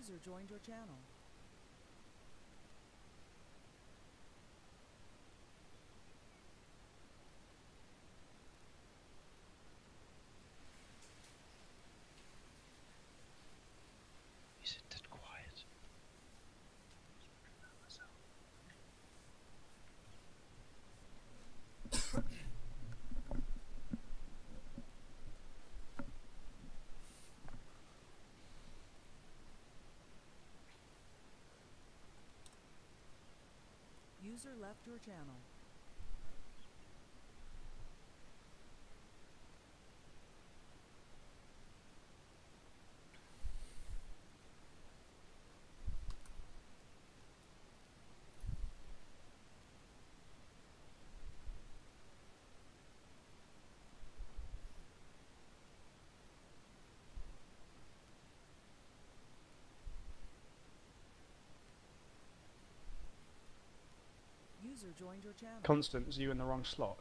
User joined your channel. Is it that quiet? User left your channel. User joined your channel. Constance, you in the wrong slot.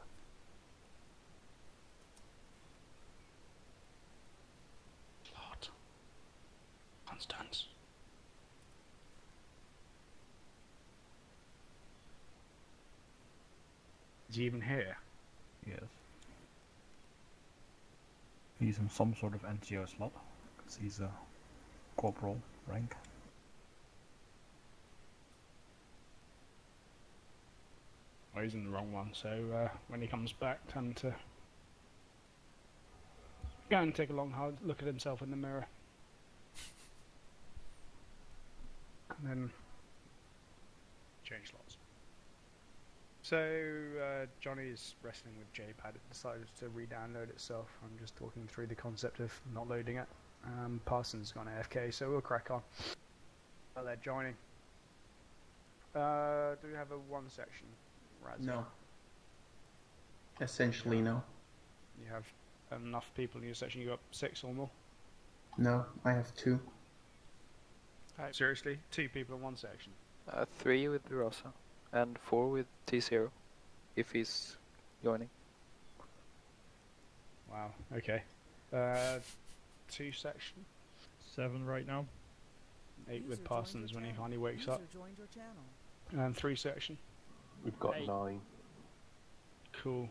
Slot. Constance. Is he even here? Yes. He's in some sort of NGO slot, because he's a corporal rank. Oh, he's in the wrong one, so when he comes back, tell him to go and take a long hard look at himself in the mirror. And then change slots. So Johnny's wrestling with JPad. It decided to re-download itself. I'm just talking through the concept of not loading it. Parsons gone AFK, so we'll crack on. Oh, they're joining. Do we have a one section? Razzie? No. Essentially, no. You have enough people in your section? You got 6 or more? No, I have 2. Seriously? 2 people in one section? 3 with Rosa and 4 with T0 if he's joining. Wow, okay. 2 section? 7 right now. 8 with User Parsons joined when your he channel. finally wakes User up. joined your channel. And 3 section? We've got 8. 9. Cool.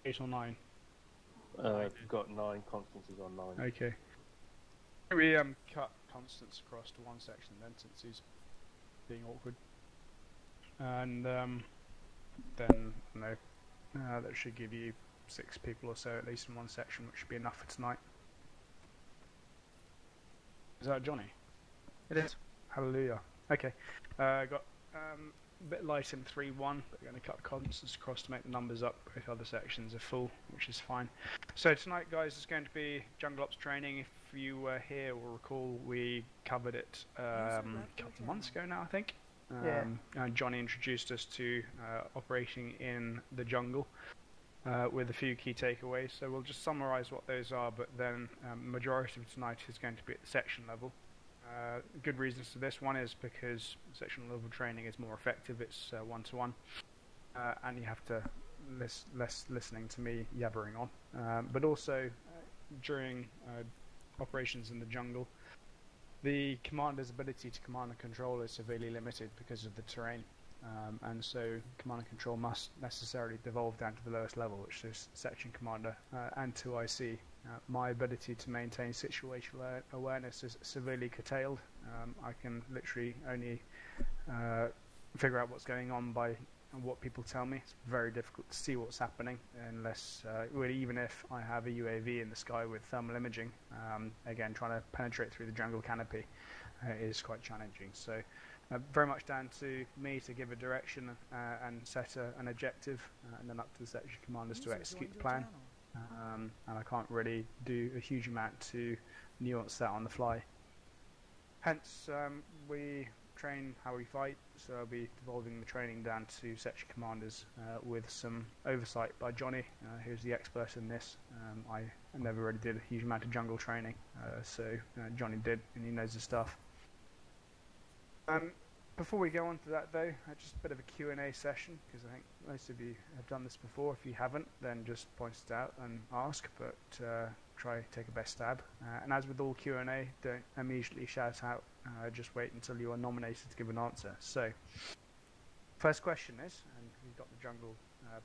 8 or 9? We've got 9. Constance is on 9. Okay. We cut Constance across to one section then, since he's being awkward. And then, no, that should give you 6 people or so at least in one section, which should be enough for tonight. Is that Johnny? It is. Hallelujah. Okay. Got a bit light in 3-1, but we're going to cut Constance across to make the numbers up. Both other sections are full, which is fine. So tonight, guys, is going to be Jungle Ops training. If you were here or recall, we covered it a couple of months ago now, I think. And Johnny introduced us to operating in the jungle with a few key takeaways. So we'll just summarise what those are, but then majority of tonight is going to be at the section level. Good reasons for this. One is because section level training is more effective. It's one-to-one, and you have to less listening to me yabbering on. But also during operations in the jungle, the commander's ability to command and control is severely limited because of the terrain, and so command and control must necessarily devolve down to the lowest level, which is section commander and 2IC. My ability to maintain situational awareness is severely curtailed. I can literally only figure out what's going on by what people tell me. It's very difficult to see what's happening unless, even if I have a UAV in the sky with thermal imaging, again, trying to penetrate through the jungle canopy is quite challenging. So very much down to me to give a direction and set an objective, and then up to the section commanders to execute the plan. And I can't really do a huge amount to nuance that on the fly. Hence, we train how we fight, so I'll be devolving the training down to section commanders with some oversight by Johnny, who's the expert in this. I never really did a huge amount of jungle training, so Johnny did, and he knows his stuff. Before we go on to that though, just a bit of a Q&A session, because I think most of you have done this before. If you haven't, then just point it out and ask, but try take a best stab. And as with all Q&A, don't immediately shout out just wait until you are nominated to give an answer. So, first question is, and you've got the jungle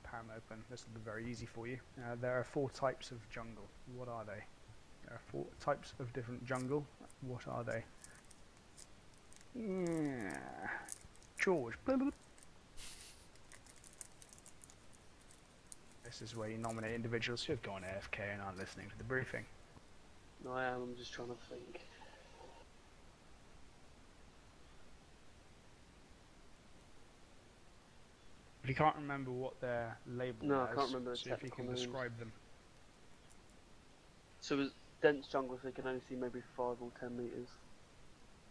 PAM open, this will be very easy for you. There are 4 types of jungle. What are they? There are 4 types of different jungle. What are they? George. This is where you nominate individuals who have gone AFK and aren't listening to the briefing. No, I am. I'm just trying to think. If you can't remember what they're labelled No, as, I can't remember the see if you technical can names. describe them. So it's dense jungle, so they can only see maybe 5 or 10 meters.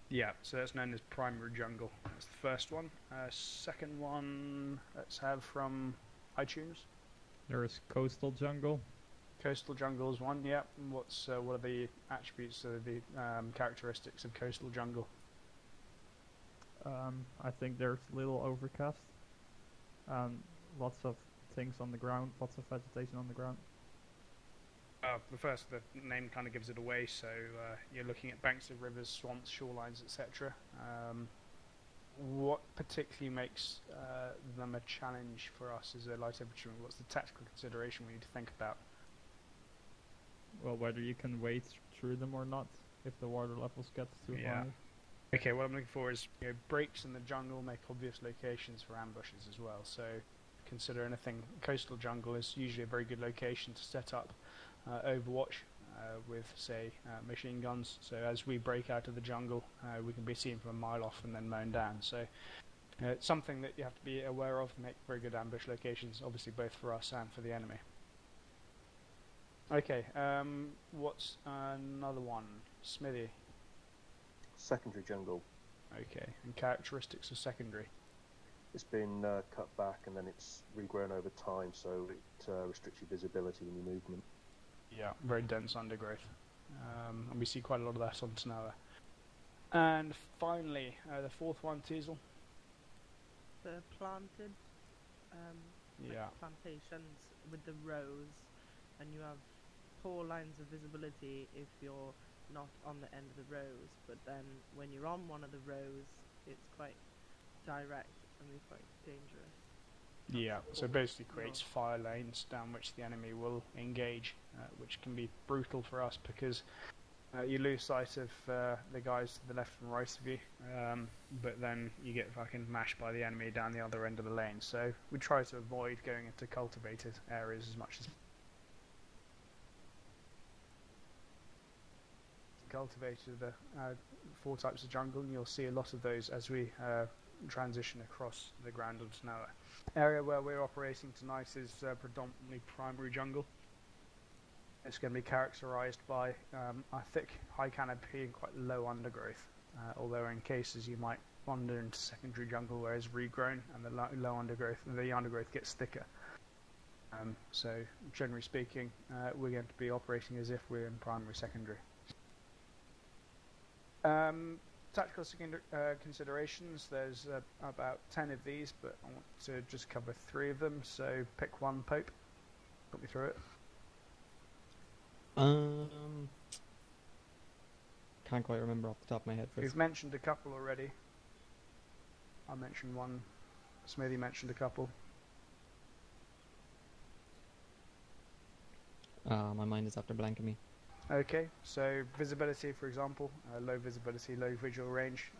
Yeah, so that's known as primary jungle. That's the first one. Second one, let's have from iTunes. There is coastal jungle. Coastal jungle is one. Yeah. What are the attributes, the characteristics of coastal jungle? I think there's little overcast. Lots of things on the ground, lots of vegetation on the ground. The name kind of gives it away, so you're looking at banks of rivers, swamps, shorelines, etc. What particularly makes them a challenge for us as a light infantryman? What's the tactical consideration we need to think about? Well, whether you can wade through them or not, if the water levels get too high. Okay, what I'm looking for is breaks in the jungle make obvious locations for ambushes as well. So consider anything. Coastal jungle is usually a very good location to set up Overwatch with, say, machine guns. So as we break out of the jungle, we can be seen from a mile off and then mown down. So it's something that you have to be aware of, make very good ambush locations, obviously both for us and for the enemy. Okay, what's another one? Smithy. Secondary jungle. Okay, and characteristics of secondary. It's been cut back and then it's regrown over time, so it restricts your visibility and your movement. Yeah, very dense undergrowth. And we see quite a lot of that on Tanoa. And finally, the fourth one, Teasel. The planted Yeah. plantations with the rows, and you have poor lines of visibility if you're not on the end of the rows, but then when you're on one of the rows, it's quite direct and be quite dangerous. Yeah, so it basically creates fire lanes down which the enemy will engage, which can be brutal for us because you lose sight of the guys to the left and right of you, but then you get fucking mashed by the enemy down the other end of the lane. So we try to avoid going into cultivated areas as much as cultivated the 4 types of jungle, and you'll see a lot of those as we transition across the ground of Tanoa. Area where we're operating tonight is predominantly primary jungle. It's going to be characterized by a thick high canopy and quite low undergrowth, although in cases you might wander into secondary jungle where it's regrown and the undergrowth gets thicker. So generally speaking, we're going to be operating as if we're in primary secondary. Tactical considerations, there's about 10 of these, but I want to just cover 3 of them, so pick one, Pope. Put me through it. Can't quite remember off the top of my head. You've mentioned a couple already. I mentioned one. Smithy mentioned a couple. My mind is after blanking me. Okay, so visibility, for example, low visibility, low visual range,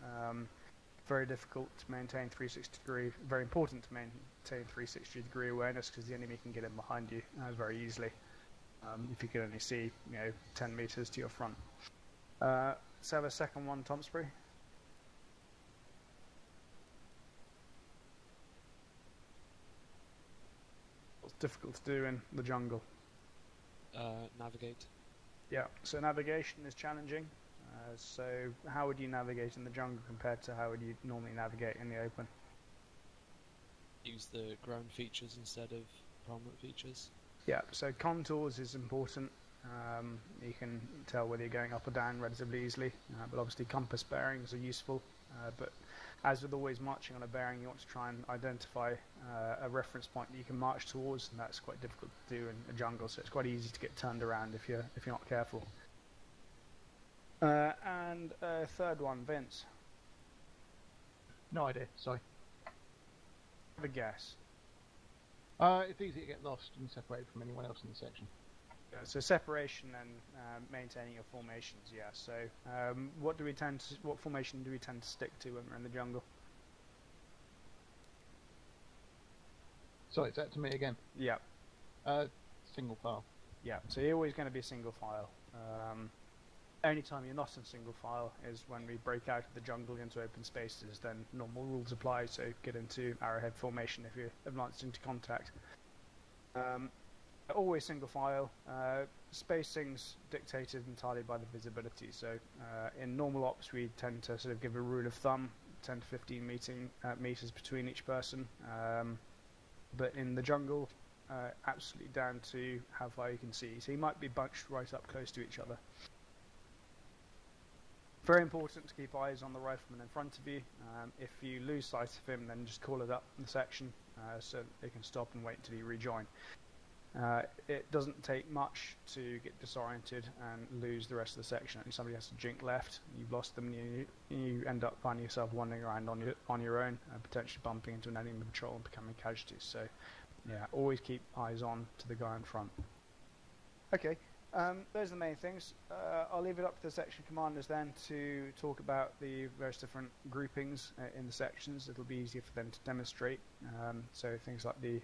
very difficult to maintain 360 degree, very important to maintain 360 degree awareness because the enemy can get in behind you very easily if you can only see 10 meters to your front. Let's have a second one, Tomsbury. What's difficult to do in the jungle? Navigate. Yeah, so navigation is challenging. So how would you navigate in the jungle compared to how would you normally navigate in the open? Use the ground features instead of prominent features. Yeah, so contours is important. You can tell whether you're going up or down relatively easily, but obviously compass bearings are useful. But as with always marching on a bearing, you want to try and identify a reference point that you can march towards, and that's quite difficult to do in a jungle. So it's quite easy to get turned around if you're not careful. And third one, Vince. No idea, sorry. Have a guess. It's easy to get lost and separated from anyone else in the section. So separation and maintaining your formations, yeah. So what formation do we tend to stick to when we're in the jungle? Sorry, is that to me again? Yeah. Single file. Yeah, so you're always going to be single file. Only time you're not in single file is when we break out of the jungle into open spaces, then normal rules apply, so get into arrowhead formation if you're advanced into contact. Always single file. Spacing's dictated entirely by the visibility, so in normal ops we tend to sort of give a rule of thumb, 10 to 15 meters between each person, but in the jungle, absolutely down to how far you can see. So you might be bunched right up close to each other. Very important to keep eyes on the rifleman in front of you. If you lose sight of him, then just call it up in the section so they can stop and wait until you rejoin. It doesn't take much to get disoriented and lose the rest of the section. Only somebody has to jink left, you've lost them, and you end up finding yourself wandering around on your own, potentially bumping into an enemy patrol and becoming casualties. So, yeah, always keep eyes on to the guy in front. Okay, those are the main things. I'll leave it up to the section commanders then to talk about the various different groupings in the sections. It'll be easier for them to demonstrate. So things like the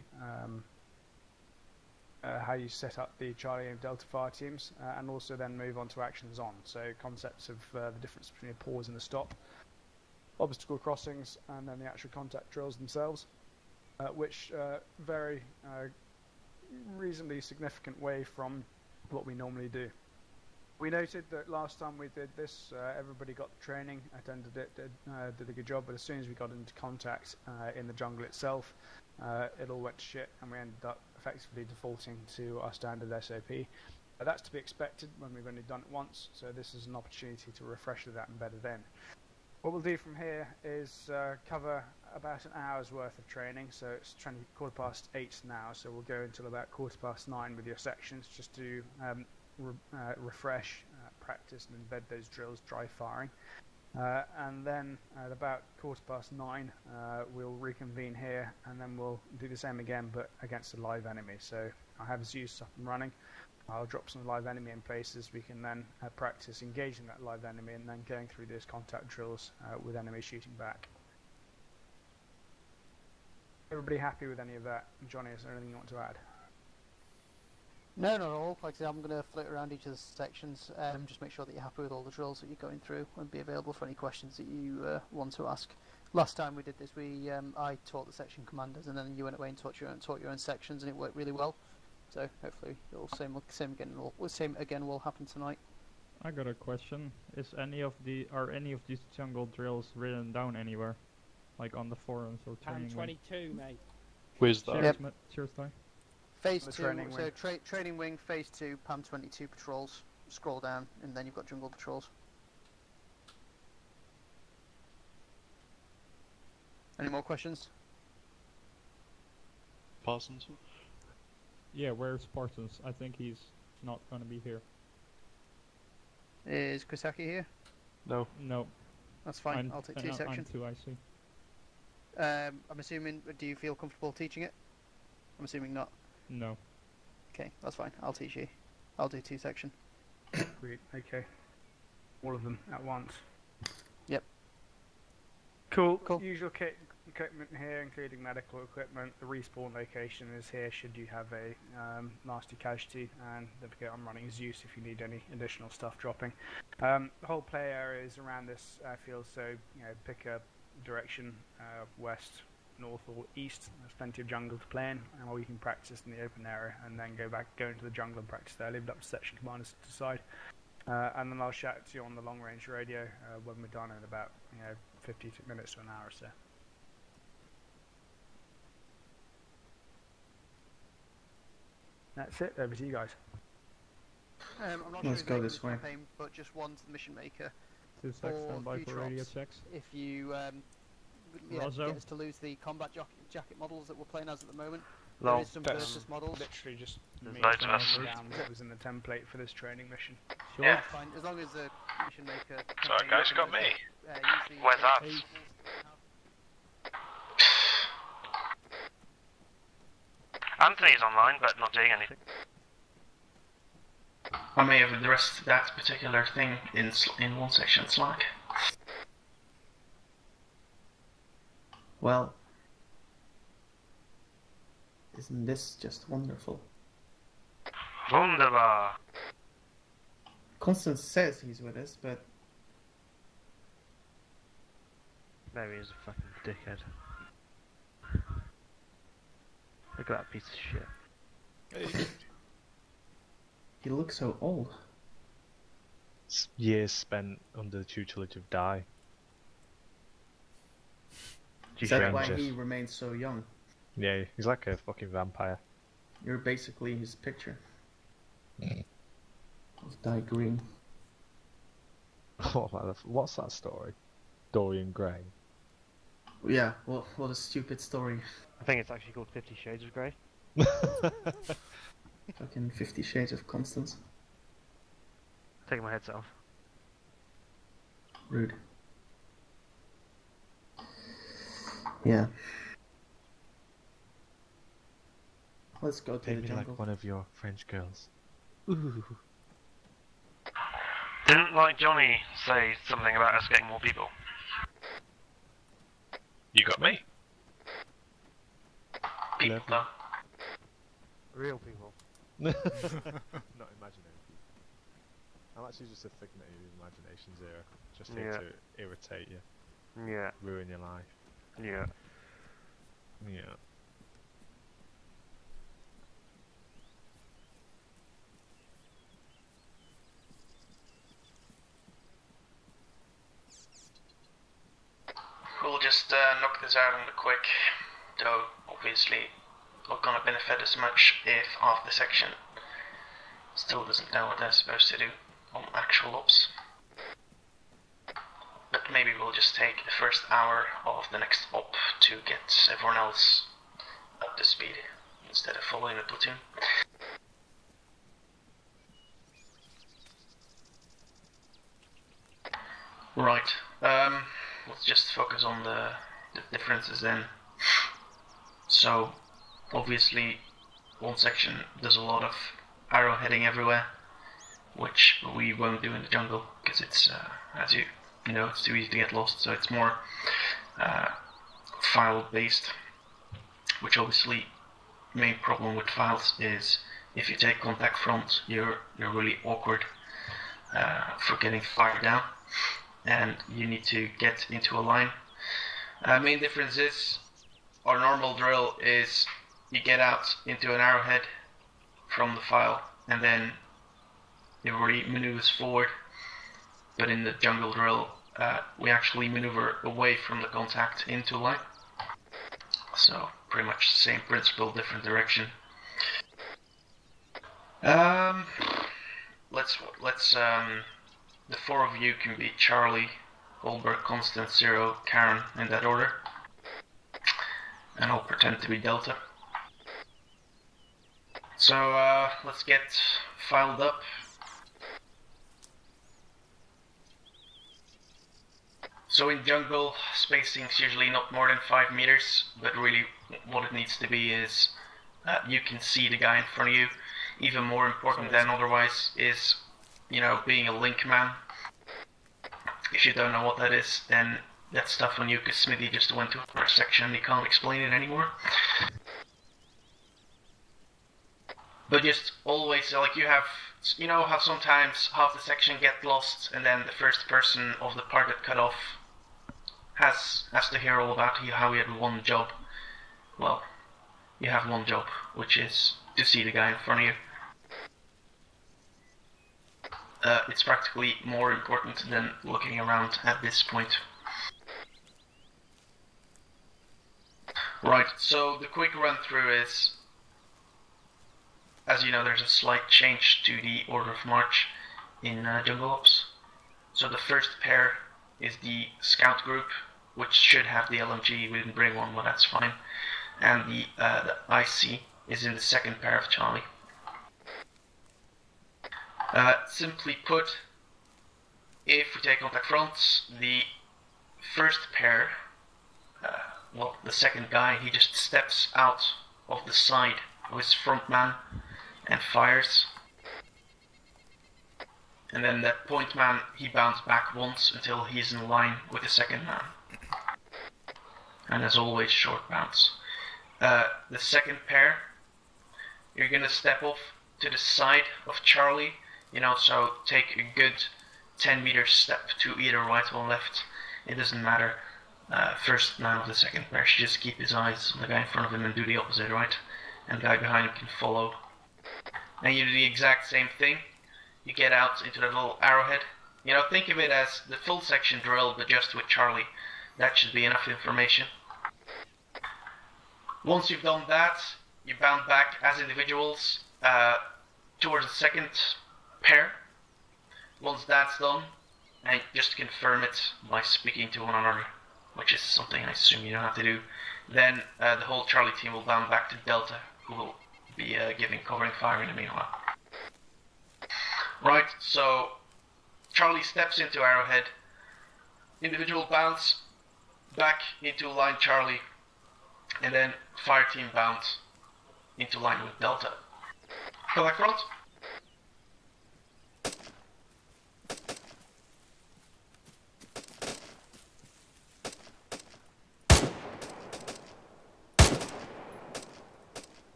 how you set up the Charlie and Delta fire teams, and also then move on to actions on. So concepts of the difference between a pause and a stop, obstacle crossings, and then the actual contact drills themselves, which vary reasonably significant way from what we normally do. We noted that last time we did this, everybody got the training, attended it, did a good job, but as soon as we got into contact in the jungle itself, it all went to shit, and we ended up effectively defaulting to our standard SOP. That's to be expected when we've only done it once, so this is an opportunity to refresh that and better then. What we'll do from here is cover about an hour's worth of training, so it's 8:15 now, so we'll go until about 9:15 with your sections, just to refresh, practice and embed those drills, dry firing. And then at about 9:15 we'll reconvene here, and then we'll do the same again but against a live enemy. So I have Zeus up and running. I'll drop some live enemy in places. We can then practice engaging that live enemy and then going through those contact drills with enemies shooting back. Everybody happy with any of that? Johnny, is there anything you want to add? No, not at all. Like I said, I'm going to float around each of the sections, just make sure that you're happy with all the drills that you're going through, and be available for any questions that you want to ask. Last time we did this, I taught the section commanders, and then you went away and taught your own sections, and it worked really well. So hopefully, same again will happen tonight. I got a question. Are any of these jungle drills written down anywhere, like on the forums or training? 22, mate. Where's that? Cheers, cheers, Ty. Phase 2, so training wing, phase 2, PAM 22 patrols. Scroll down, and then you've got jungle patrols. Any more questions? Parsons? Yeah, where's Spartans? I think he's not gonna be here. Is Kosaki here? No. No. That's fine, I'll take T section. I'm 2 IC. I'm assuming, do you feel comfortable teaching it? I'm assuming not. No. Okay, that's fine, I'll teach you. I'll do 2 section. Sweet, okay. All of them at once. Yep. Cool. Usual equipment here, including medical equipment. The respawn location is here should you have a nasty casualty, and don't forget I'm running Zeus if you need any additional stuff dropping. The whole play area is around this field, so pick a direction, west, north or east. There's plenty of jungle to play in, or you can practice in the open area and then go into the jungle and practice there. Leave it up to section commanders to decide. And then I'll shout to you on the long range radio when we're done in about 50 minutes to an hour or so. That's it. Over to you guys. I'm not Let's sure go this way. Campaign, but just one to the mission maker. 2 secs, stand by for radio checks. If you get us to lose the combat jacket models that we're playing as at the moment. No, there is some versus models. Literally just me down what was in the template for this training mission. Sure. Yeah. Fine, as long as mission maker. Sorry guys, you got me. Use the Where's that? Anthony's online, but not doing anything. I may have addressed that particular thing in one section Slack. Well, isn't this just wonderful? Wunderbar. Constance says he's with us, but Maybe he's a fucking dickhead. Look at that piece of shit. he looks so old. Years spent under the tutelage of Dai. Is that why he remains so young? Yeah, he's like a fucking vampire. You're basically his picture. Of Dai Green. What's that story? Dorian Gray. Yeah, well, what a stupid story. I think it's actually called 50 Shades of Grey. Fucking 50 Shades of Constance. Taking my headset off. Rude. Yeah. Let's go to the Maybe jungle. like one of your French girls. Ooh. Didn't like Johnny say something about us getting more people? You got me. People though. Real people. Not imaginary people. I'm actually just a figment of your imagination, Zero. Just here to irritate you. Yeah. Ruin your life. Yeah. Yeah. We'll just knock this out on the quick, though obviously not gonna benefit as much if half the section still doesn't know what they're supposed to do on actual ops. But maybe we'll just take the first hour of the next op to get everyone else up to speed instead of following the platoon. Right, let's just focus on the differences then. So, obviously, one section does a lot of arrowheading everywhere, which we won't do in the jungle, because it's, as you know, it's too easy to get lost, so it's more file-based, which obviously, main problem with files is if you take contact front, you're really awkward for getting fired down, and you need to get into a line. Main difference is, our normal drill is you get out into an arrowhead from the file, and then everybody maneuvers forward. But in the jungle drill, we actually maneuver away from the contact into line. So pretty much the same principle, different direction. Let's the four of you can be Charlie, Goldberg, Constance, Zero, Karen, in that order. And I'll pretend to be Delta. So let's get filed up. So in jungle, spacing's usually not more than 5 meters, but really what it needs to be is you can see the guy in front of you. Even more important than otherwise is, you know, being a link man. If you don't know what that is, then that's stuff on you, because Smithy just went to a first section and he can't explain it anymore. But just always, like, you have, you know how sometimes half the section get lost and then the first person of the part that cut off has to hear all about how he had one job. Well, you have one job, which is to see the guy in front of you. It's practically more important than looking around at this point. Right, so the quick run through is, as you know, there's a slight change to the order of march in Jungle Ops. So the first pair is the scout group, which should have the LMG. We didn't bring one, but that's fine. And the IC is in the second pair of Charlie. Simply put, if we take contact fronts, the first pair, well, the second guy, he just steps out of the side of his front man and fires. And then that point man, he bounds back once until he's in line with the second man. And as always, short bounce. The second pair, you're gonna step off to the side of Charlie, you know, so take a good 10-meter step to either right or left. It doesn't matter. First man of the second pair should just keep his eyes on the guy in front of him and do the opposite, right? And the guy behind him can follow. And you do the exact same thing. You get out into that little arrowhead. You know, think of it as the full section drill, but just with Charlie. That should be enough information. Once you've done that, you bound back as individuals towards the second pair. Once that's done, and just confirm it by speaking to one another, which is something I assume you don't have to do, then the whole Charlie team will bound back to Delta, who will be giving covering fire in the meanwhile. Right, so Charlie steps into Arrowhead, individual bounce back into line Charlie, and then fire team bounce into line with Delta. Go back front.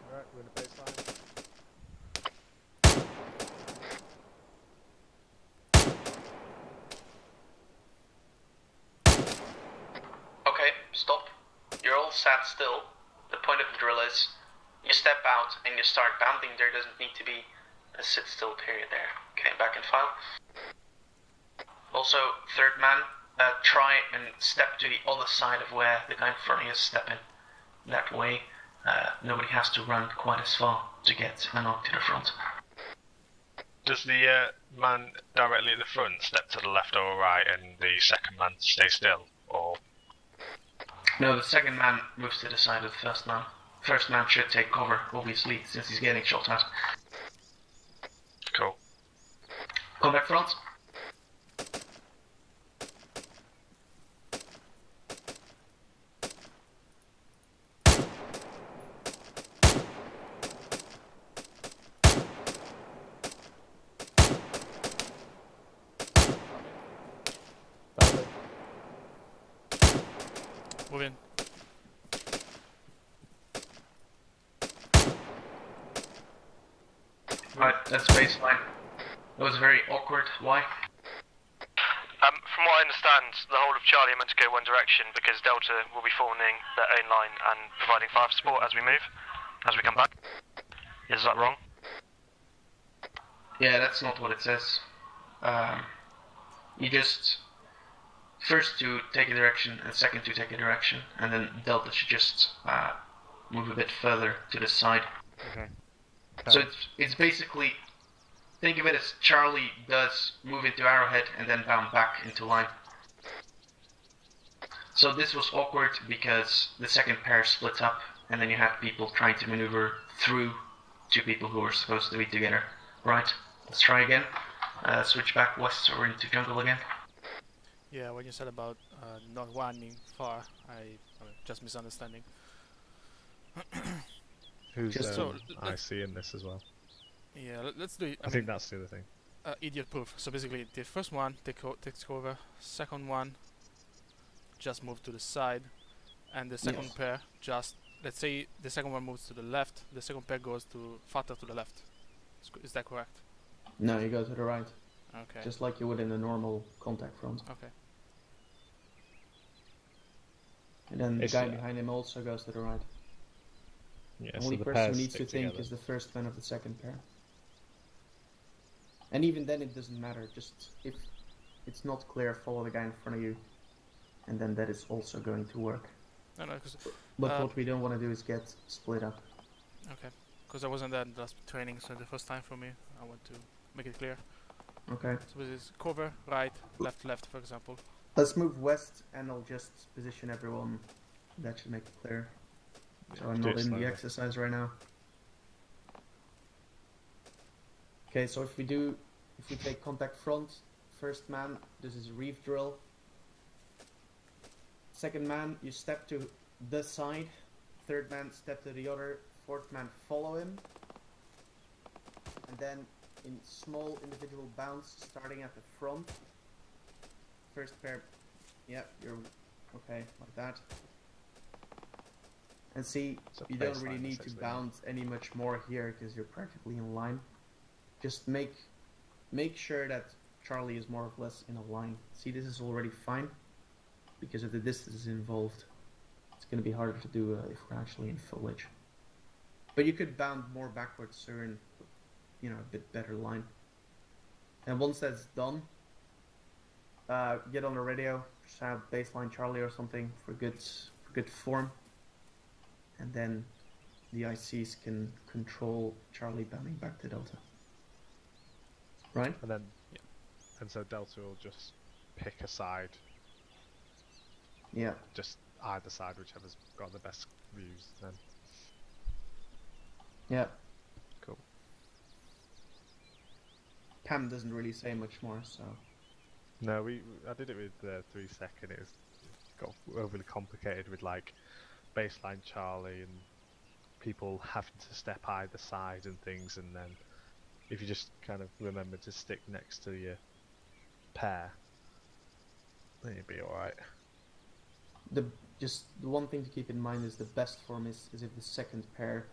Alright, we're in the baseline. Okay, stop. You're all sat still. The point of the drill is you step out and you start bounding. There doesn't need to be a sit still period there. Okay, back in file. Also, third man, try and step to the other side of where the guy in front of you is stepping. That way, nobody has to run quite as far to get a knock to the front. Does the man directly at the front step to the left or right and the second man stay still, or...? No, the second man moves to the side of the first man. First man should take cover, obviously, since he's getting shot at. Cool. Come back front. Move in. Right, that's baseline. That was very awkward. Why? From what I understand, the whole of Charlie are meant to go one direction because Delta will be forming their own line and providing fire support as we move, as we come back. Is that wrong? Yeah, that's not what it says. You just first to take a direction and second to take a direction, and then Delta should just move a bit further to the side. Okay. So it's basically, think of it as Charlie does move into Arrowhead and then bound back into line. So this was awkward because the second pair split up and then you had people trying to maneuver through two people who were supposed to be together. Right, let's try again. Switch back west or into jungle again. Yeah, when you said about not running far, I just misunderstanding. Who's So, IC in this as well? Yeah, let's do it. I think that's the other thing. Idiot proof. So basically, the first one takes cover, second one just move to the side, and the second pair just, let's say the second one moves to the left, the second pair goes to farther to the left. Is that correct? No, you go to the right. Okay. Just like you would in a normal contact front. Okay. And then the guy behind him also goes to the right. Yeah, the only person who needs to think is the first man of the second pair. And even then it doesn't matter, just if it's not clear, follow the guy in front of you. And then that is also going to work. No, cause, but what we don't want to do is get split up. Okay, because I wasn't there in the last training, so the first time for me, I want to make it clear. Okay. So this is cover, right, left, left, for example. Let's move west and I'll just position everyone. That should make it clear. So I'm not in the exercise right now. Okay, so if we do if we take contact front, first man, this is reef drill. Second man, you step to the side. Third man, step to the other. Fourth man, follow him. And then in small individual bounds, starting at the front. First pair, yeah, you're okay, like that. And see, you don't really need to bounce any much more here because you're practically in line. Just make sure that Charlie is more or less in a line. See, this is already fine because of the distance involved. It's going to be harder to do if we're actually in foliage. But you could bound more backwards, so you're in, you know, a bit better line. And once that's done, get on the radio, shout baseline Charlie or something for good form. And then the ICs can control Charlie bounding back to Delta. Right? And then, yeah. And so Delta will just pick a side. Yeah. Just either side, whichever's got the best views then. Yeah. Cool. Cam doesn't really say much more, so. No, I did it with 3 second. It got overly complicated with like baseline Charlie and people having to step either side and things, and then if you just kind of remember to stick next to your pair, then you'll be alright. The one thing to keep in mind is the best form is if the second pair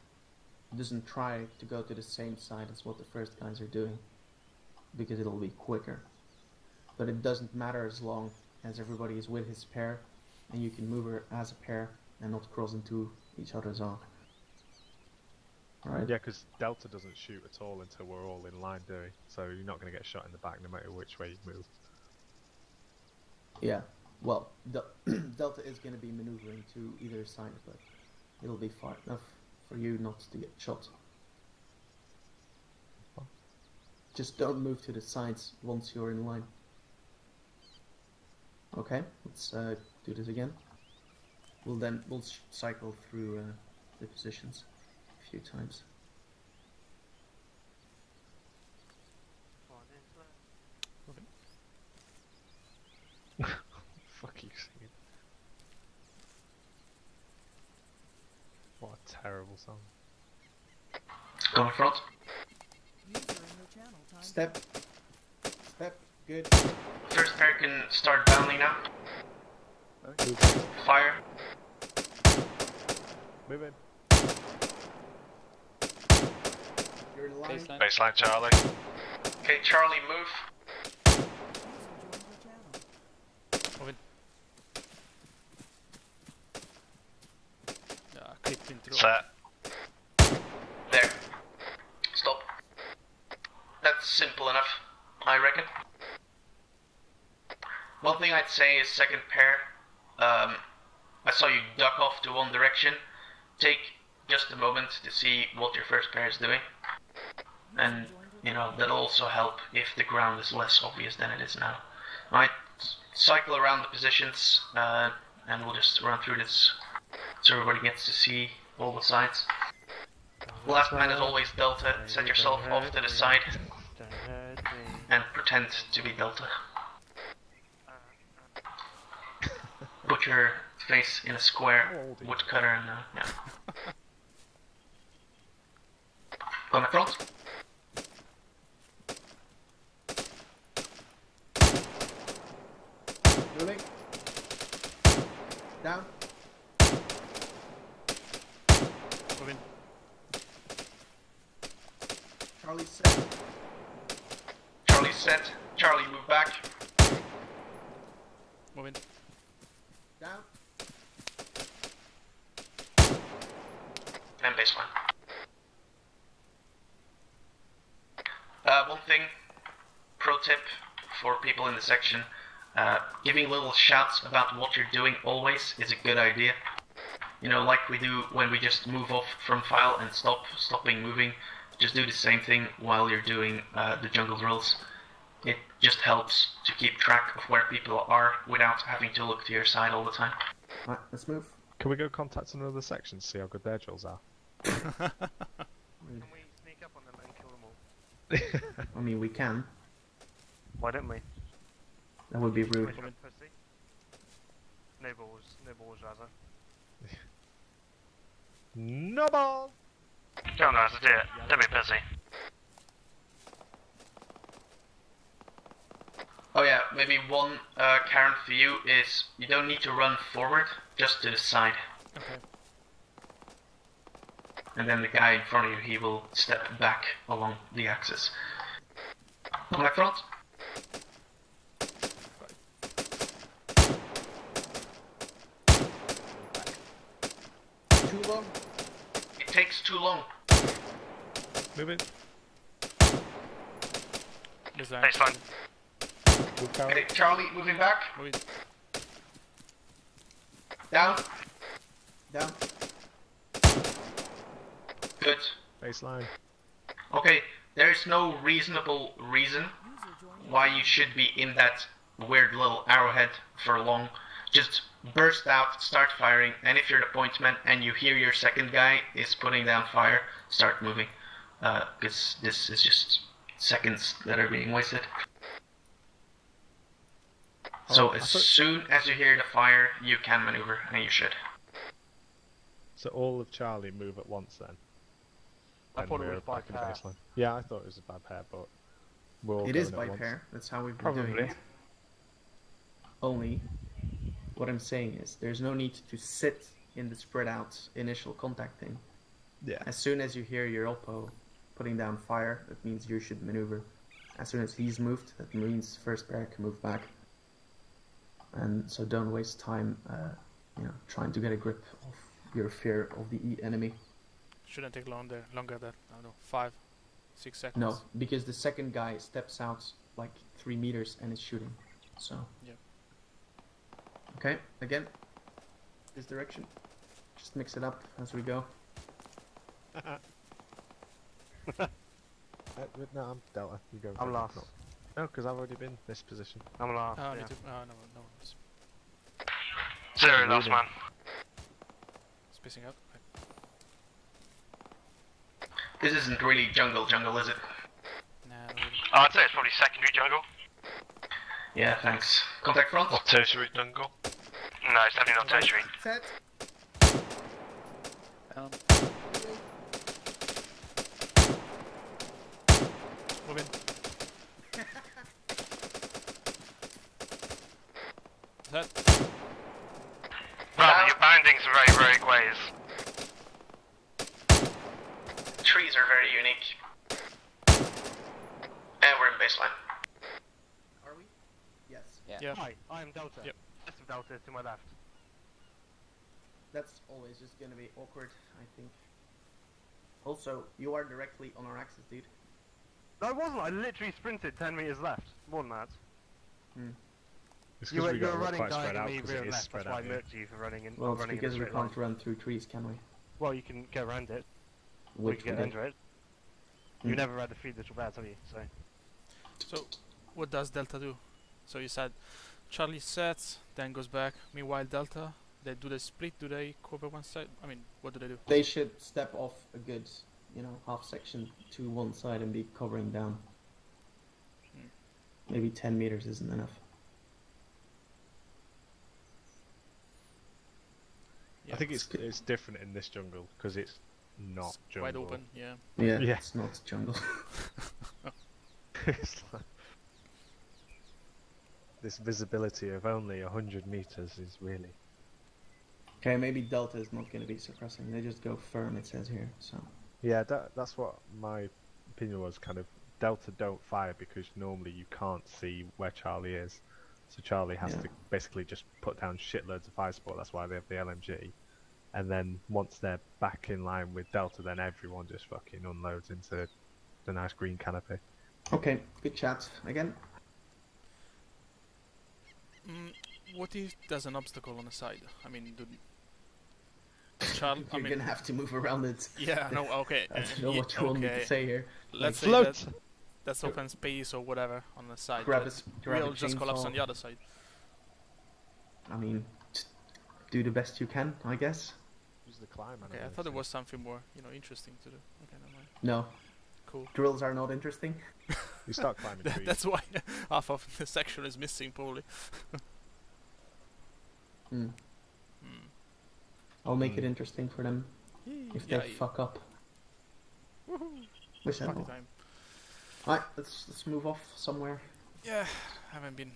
doesn't try to go to the same side as what the first guys are doing, because it'll be quicker. But it doesn't matter as long as everybody is with his pair and you can move her as a pair and not cross into each other's arc. Right? Yeah, because Delta doesn't shoot at all until we're all in line, do we? So you're not going to get shot in the back no matter which way you move. Yeah, well, Delta is going to be maneuvering to either side, but it'll be far enough for you not to get shot. Just don't move to the sides once you're in line. Okay, let's do this again. We'll cycle through the positions a few times. Fuck you, singing. What a terrible song. Go in front. Step, good. First pair can start bounding now. Fire. Move in. You're in line. Baseline Charlie. Okay, Charlie, move. Moving. Clicked into Set. There. Stop. That's simple enough, I reckon. One thing I'd say is second pair. I saw you duck off to one direction. Take just a moment to see what your first pair is doing. And, you know, that'll also help if the ground is less obvious than it is now. Alright, cycle around the positions, and we'll just run through this so everybody gets to see all the sides. Last man is always Delta. Set yourself off to the side and pretend to be Delta. Put your face in a square woodcutter and yeah. Go in the front. Moving. Down. Moving. Charlie set. Charlie set. Charlie move back. Moving. Down. And baseline. One thing, pro tip for people in the section, giving little shouts about what you're doing always is a good idea. You know, like we do when we just move off from file and stopping moving, just do the same thing while you're doing the jungle drills. It just helps to keep track of where people are without having to look to your side all the time. Right, let's move. Can we go contact another section to see how good their drills are? Can we sneak up on them and kill them all? I mean, we can. Why don't we? That would be rude. Pussy. No balls rather. No balls! Go on, guys, let's do it. Don't be pussy. Oh yeah, maybe one Karen for you is you don't need to run forward, just to the side. Okay. And then the guy in front of you, he will step back along the axis. On my front. Too long? It takes too long. Move it. Baseline. Okay, Charlie, moving back. Down. Down. Good. Baseline. Okay, there is no reasonable reason why you should be in that weird little arrowhead for long. Just burst out, start firing, and if you're the pointman and you hear your second guy is putting down fire, start moving. Because this is just seconds that are being wasted. So as soon as you hear the fire, you can maneuver, and you should. So all of Charlie move at once then? I And thought it we're was by back in pair. baseline. Yeah, I thought it was a bad pair, but we're all It going is at by once. pair. That's how we've been doing it. Only, what I'm saying is, there's no need to sit in the spread out initial contact thing. Yeah. As soon as you hear your oppo putting down fire, that means you should maneuver. As soon as he's moved, that means first pair can move back. And so don't waste time, trying to get a grip of your fear of the enemy. Shouldn't take longer than, I don't know, 5, 6 seconds. No, because the second guy steps out like 3 meters and is shooting. So. Yep. Okay, again, this direction. Just mix it up as we go. No, I'm Delta. You go. I'm last. No, because I've already been this position. I'm last. Oh, yeah. me too. No. Zero last man. Spacing out. This isn't really jungle, is it? Nah, I'd say it's probably secondary jungle. Yeah, thanks. Contact front. Or tertiary jungle. No, it's definitely not tertiary. Set. Move in. Set. Well, your boundings are very rogue ways. Trees are very unique. And we're in baseline. Are we? Yes. Yeah. Hi, I am Delta. Yep. Left of Delta to my left. That's always just gonna be awkward, I think. Also, you are directly on our axis, dude. No, I wasn't. I literally sprinted 10 meters left. More than that. It's You 'cause were, we you got were to look running quite spread out diagonally 'cause it rear is left. spread That's why I out here. murked you for running in. Well, it's running because in we a straight can't line. run through trees, can we? Well, you can go around it. We Which can get we under it. You never read the Three Little Bears, have you? So, what does Delta do? So you said Charlie sets, then goes back. Meanwhile, Delta, they do the split. Do they cover one side? I mean, what do they do? They should step off a good, half section to one side and be covering down. Maybe 10 meters isn't enough. Yeah. I think it's different in this jungle because it's not It's jungle. wide open, yeah. Yeah, Yeah. it's not jungle. It's like, this visibility of only 100 meters is really. Okay, maybe Delta is not going to be suppressing. They just go firm, it says here. So. Yeah, that's what my opinion was. Kind of Delta don't fire because normally you can't see where Charlie is, so Charlie has to basically just put down shitloads of fire support. That's why they have the LMG, and then once they're back in line with Delta, then everyone just fucking unloads into the nice green canopy. Okay, good chat again. What if there's an obstacle on the side? I mean, Charlie. You're gonna have to move around it. Yeah, no, okay. I don't know what you want me to say here. Let's say Float. that's open space or whatever on the side. Grab but grab a we'll just collapse chainsaw. on the other side. I mean, just do the best you can, I guess. Use the climb. Okay, I thought there was something more, interesting to do. Okay, never mind. No. Cool. Drills are not interesting. You start climbing trees. That's why half of the section is missing, probably. I'll make it interesting for them if they fuck up. Woohoo! Wish I Party know. time. Alright, let's move off somewhere. Yeah, haven't been.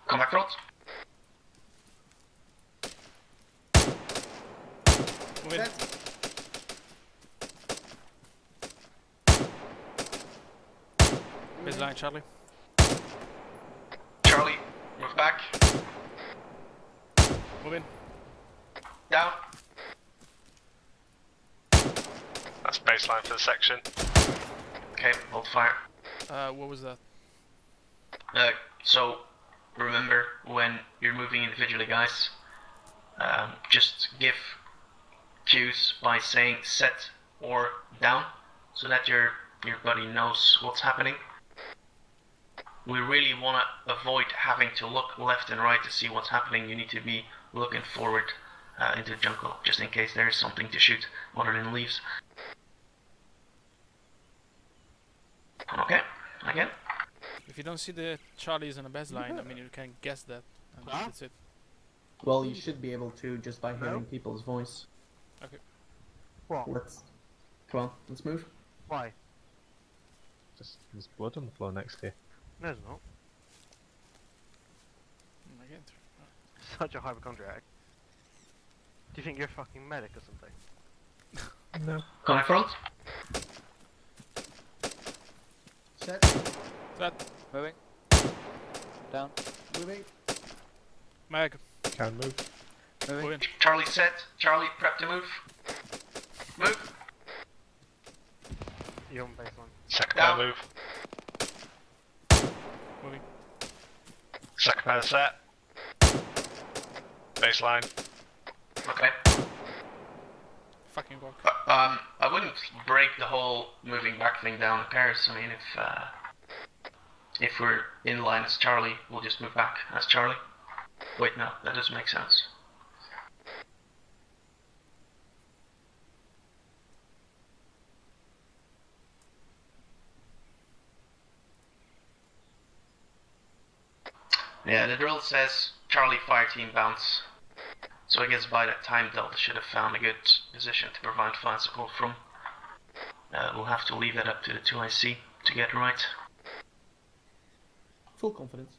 Come back front. Move in. Baseline, Charlie. Charlie, move back. Move in. Down. That's baseline for the section. Okay, hold fire. What was that? So, remember when you're moving individually, guys, just give cues by saying set or down, so that your buddy knows what's happening. We really want to avoid having to look left and right to see what's happening. You need to be looking forward into the jungle, just in case there is something to shoot other than leaves. Okay, again. If you don't see the Charlies on the baseline, I mean, you can guess that, and that's it. Well, you should be able to just by hearing people's voice. Okay. What? Come on, let's move. Why? Just there's blood on the floor next to you. No, there's not. Again. Such a hypochondriac. Do you think you're a fucking medic or something? No. Come front. Set. Set. Moving. Down. Moving. Mag. Can move. Move in. Charlie set. Charlie prep to move. Move. You're on baseline. Second Down. pair move. Moving. Second pair set. Baseline. Okay. Fucking work. I wouldn't break the whole moving back thing down in pairs. I mean, if we're in line as Charlie, we'll just move back as Charlie. Wait, no, that doesn't make sense. Yeah, the drill says Charlie fire team bounce. So I guess by that time Delta should have found a good position to provide fire support from. We'll have to leave that up to the 2IC to get right. Full confidence.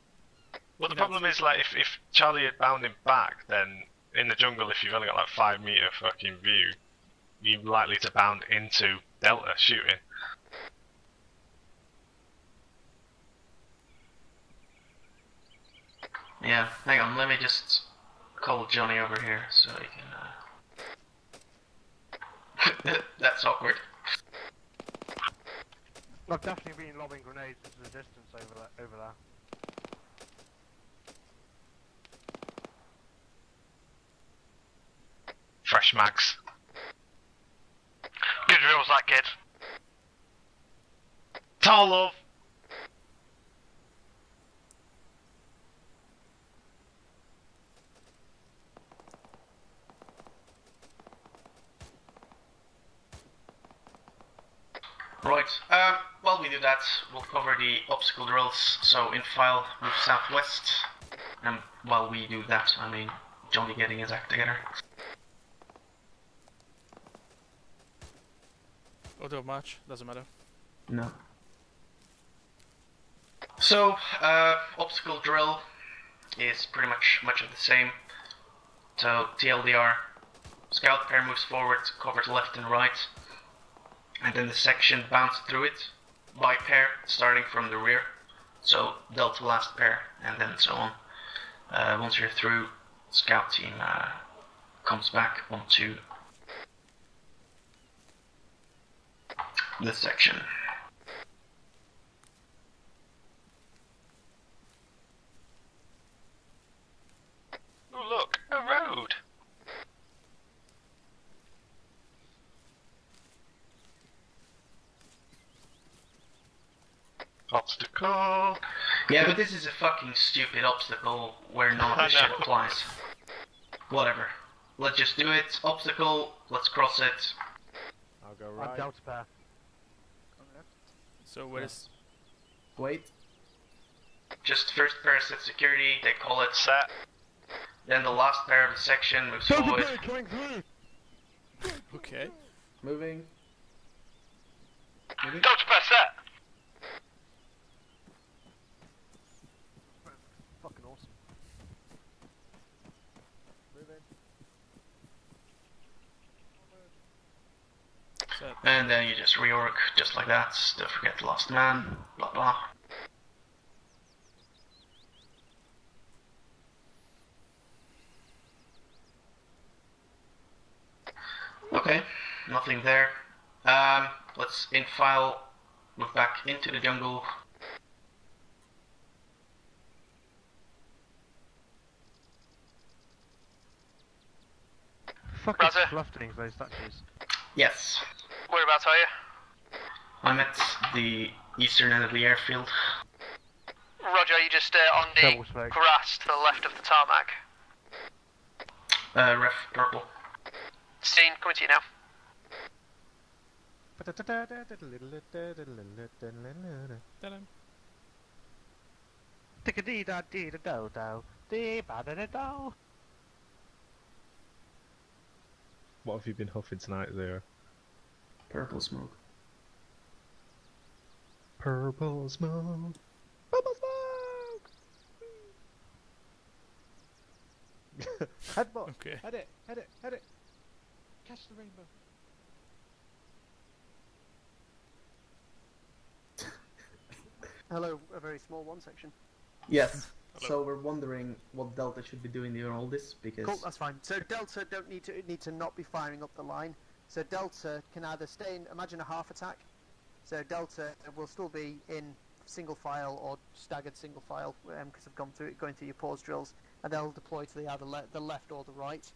Well, the problem is, like, if Charlie had bound him back, then in the jungle, if you've only got like 5 meter fucking view, you're likely to bound into Delta shooting. Yeah, hang on, let me just call Johnny over here so he can. That's awkward. I've definitely been lobbing grenades into the distance over there. Fresh mags. Good drills, that kid. Tall love. Right, while we do that, we'll cover the obstacle drills. So in file, move southwest. And while we do that, I mean, Johnny getting his act together. Auto march, doesn't matter. No. So, obstacle drill is pretty much of the same. So, TLDR, scout pair moves forward, covered left and right. And then the section bounces through it by pair, starting from the rear. So, delta last pair, and then so on. Once you're through, scout team comes back onto this section. Oh look, a road. Obstacle. Yeah, but this is a fucking stupid obstacle where none of this shit applies. Whatever. Let's just do it. Obstacle, let's cross it. I'll go I'm right. Delta pair. So what is... Wait. Just first pair set security, they call it set. Then the last pair of the section moves forward. Okay. Moving. Delta pair set. Fucking awesome. And then you just reorg just like that. Don't forget the last man. Blah blah. Okay, nothing there. Let's in file, move back into the jungle. Fucking fluffing those statues. Yes. Whereabouts are you? I'm at the eastern end of the airfield. Roger, are you just on the Double smoke. grass to the left of the tarmac? Ref purple. Scene, coming to you now. Tick-a-dee-da-dee-da-do-do. What have you been huffing tonight, Zero? Purple smoke. Purple smoke. Purple smoke. Headbutt. Okay. Head it. Head it. Head it. Catch the rainbow. Hello, a very small one section. Yes. So we're wondering what Delta should be doing during all this because. Cool, that's fine. So Delta don't need to not be firing up the line. So Delta can either stay in, imagine a half attack. So Delta will still be in single file or staggered single file because I've going through your pause drills, and they'll deploy to the either the left or the right.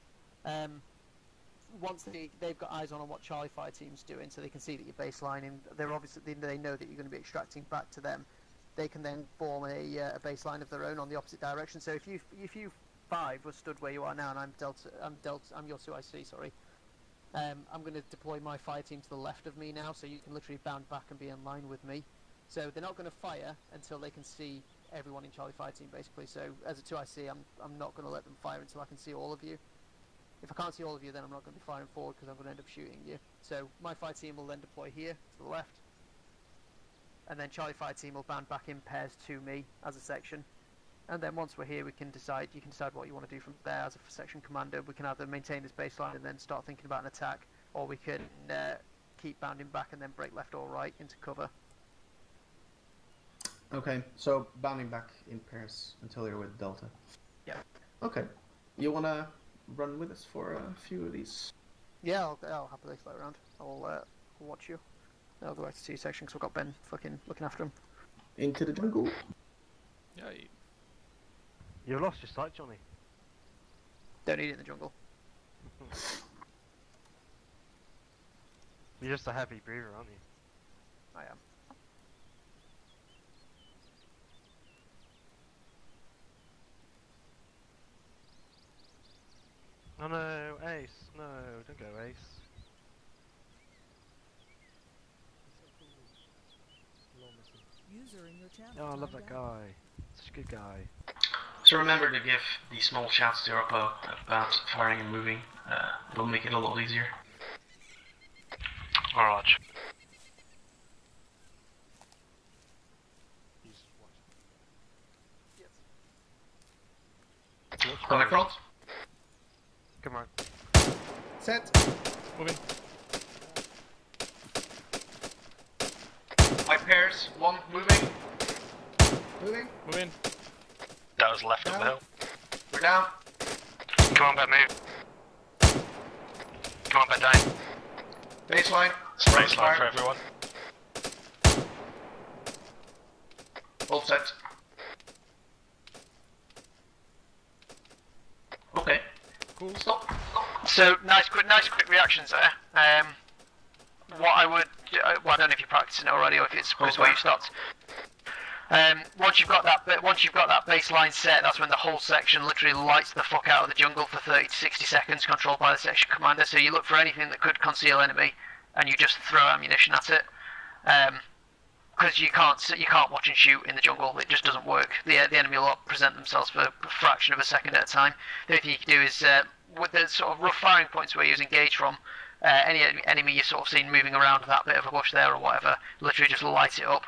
Once they've got eyes on what Charlie Fire Team's doing, so they can see that you're baselining. They're obviously they know that you're going to be extracting back to them. They can then form a baseline of their own on the opposite direction. So if you five were stood where you are now, and I'm your 2IC, sorry. I'm going to deploy my fire team to the left of me now, so you can literally bound back and be in line with me. So they're not going to fire until they can see everyone in Charlie Fire Team, basically. So as a 2IC, I'm not going to let them fire until I can see all of you. If I can't see all of you, then I'm not going to be firing forward because I'm going to end up shooting you. So my fire team will then deploy here to the left, and then Charlie Fire Team will band back in pairs to me as a section. And then once we're here, we can decide. You can decide what you want to do from there as a section commander. We can either maintain this baseline and then start thinking about an attack, or we can keep bounding back and then break left or right into cover. Okay, so bounding back in pairs until you're with Delta. Yeah. Okay. You wanna run with us for a few of these? Yeah, I'll happily float around. I'll watch you. I'll go back to T section because I've got Ben fucking looking after him. Into the jungle. Yeah. You've lost your sight, Johnny. Don't need it in the jungle. You're just a heavy breather, aren't you? I am. Oh no, Ace! No, don't go, Ace. User in your channel. Oh, I love that guy. Such a good guy. So remember to give the small shouts to Oppo about firing and moving. It'll make it a lot easier. Alright. Coming front. Come on. Set. Moving. White pairs. One moving. Moving. Moving. That was left of the hill. We're down. Come on, back, move. Come on, back down. Baseline. Baseline for everyone. All set. Okay. Cool. Stop. So nice quick reactions there. What I would, well, I don't know if you're practicing already or if it's where you stopped. Once you've got that baseline set, that's when the whole section literally lights the fuck out of the jungle for 30 to 60 seconds, controlled by the section commander. So you look for anything that could conceal enemy, and you just throw ammunition at it. Because you can't watch and shoot in the jungle. It just doesn't work. The enemy will present themselves for a fraction of a second at a time. The only thing you can do is with the sort of rough firing points where you engage from. Any enemy you sort of seen moving around that bit of a bush there or whatever, literally just light it up.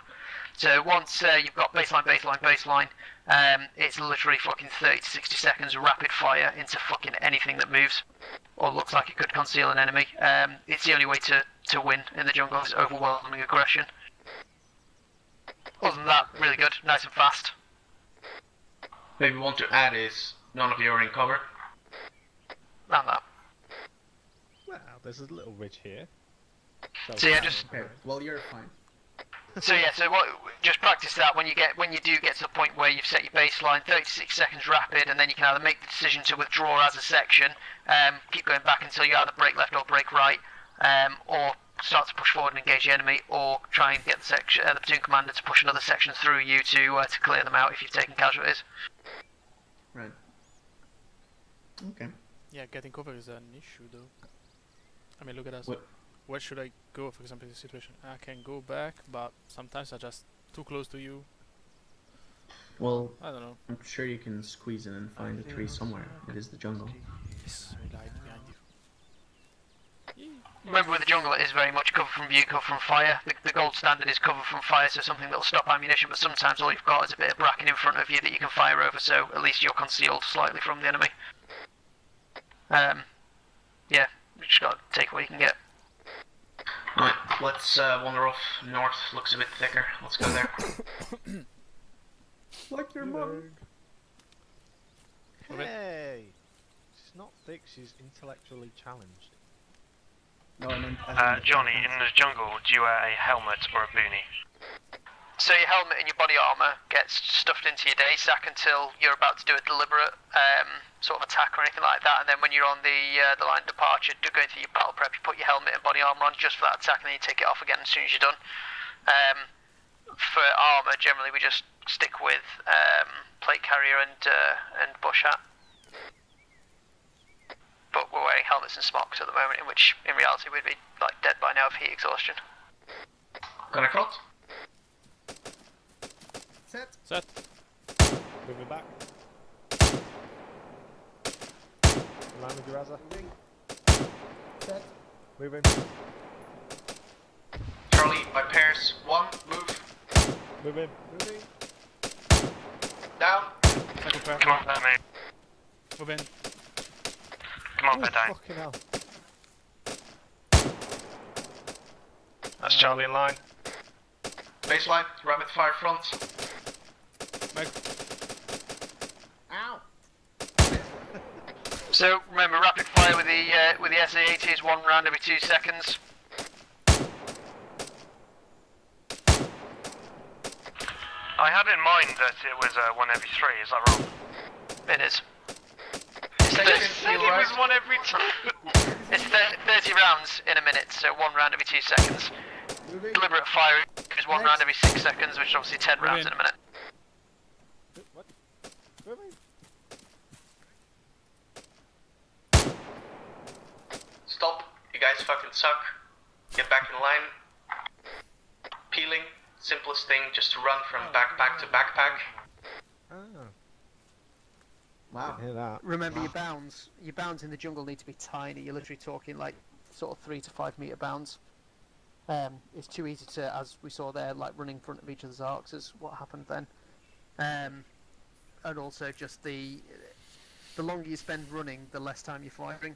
So once you've got baseline, it's literally fucking 30 to 60 seconds rapid fire into fucking anything that moves or looks like it could conceal an enemy. It's the only way to win in the jungle, is overwhelming aggression. Other than that, really good, nice and fast. Maybe one to add is none of you are in cover. And that. Well, there's a little ridge here. So yeah, just. Okay, well, you're fine. So yeah, just practice that when you do get to the point where you've set your baseline, 36 seconds rapid, and then you can either make the decision to withdraw as a section, keep going back until you either break left or break right, or start to push forward and engage the enemy, or try and get the platoon commander to push another section through you to clear them out if you've taken casualties. Right. Okay. Yeah, getting cover is an issue though. I mean, look at us. What? Where should I go, for example, in this situation? I can go back, but sometimes I'm just too close to you. Well, I don't know. I'm sure you can squeeze in and find a tree somewhere. It is the jungle. Yes, we lied behind you. Remember, with the jungle, it is very much cover from view, cover from fire. The gold standard is cover from fire, so something that will stop ammunition, but sometimes all you've got is a bit of bracken in front of you that you can fire over, so at least you're concealed slightly from the enemy. Yeah, we just got to take what you can get. Right, let's wander off north. Looks a bit thicker. Let's go there. Like your mum. Hey! She's not thick, she's intellectually challenged. No, I meant. Johnny, in the jungle, do you wear a helmet or a boonie? So your helmet and your body armour gets stuffed into your day sack until you're about to do a deliberate sort of attack or anything like that, and then when you're on the line of departure, going through your battle prep, you put your helmet and body armour on just for that attack, and then you take it off again as soon as you're done. For armour, generally we just stick with plate carrier and bush hat. But we're wearing helmets and smocks at the moment, in which, in reality, we'd be like dead by now of heat exhaustion. Gonna cut. Set. Moving back. Line with your Raza. Set. Moving. Charlie, by pairs. One, move. Moving. Down. Second pair. Come on, there, mate. Move in. Come on, bed down. Fucking hell. That's Charlie in line. Baseline, rapid fire front. Ow! So remember, rapid fire with the SA-80 is 1 round every 2 seconds. I had in mind that it was 1 every 3, is that wrong? It is. It said it was 1 every 2! It's 30 rounds in a minute, so 1 round every 2 seconds. Deliberate fire is 1 round every 6 seconds, which is obviously 10 rounds in a minute. What? Moving. Stop. You guys fucking suck. Get back in line. Peeling. Simplest thing, just to run from backpack to backpack. Ah. Wow. Hear that. Remember your bounds. Your bounds in the jungle need to be tiny. You're literally talking like sort of 3 to 5 meter bounds. It's too easy to, as we saw there, like running in front of each other's arcs is what happened then. And also just the longer you spend running, the less time you're firing,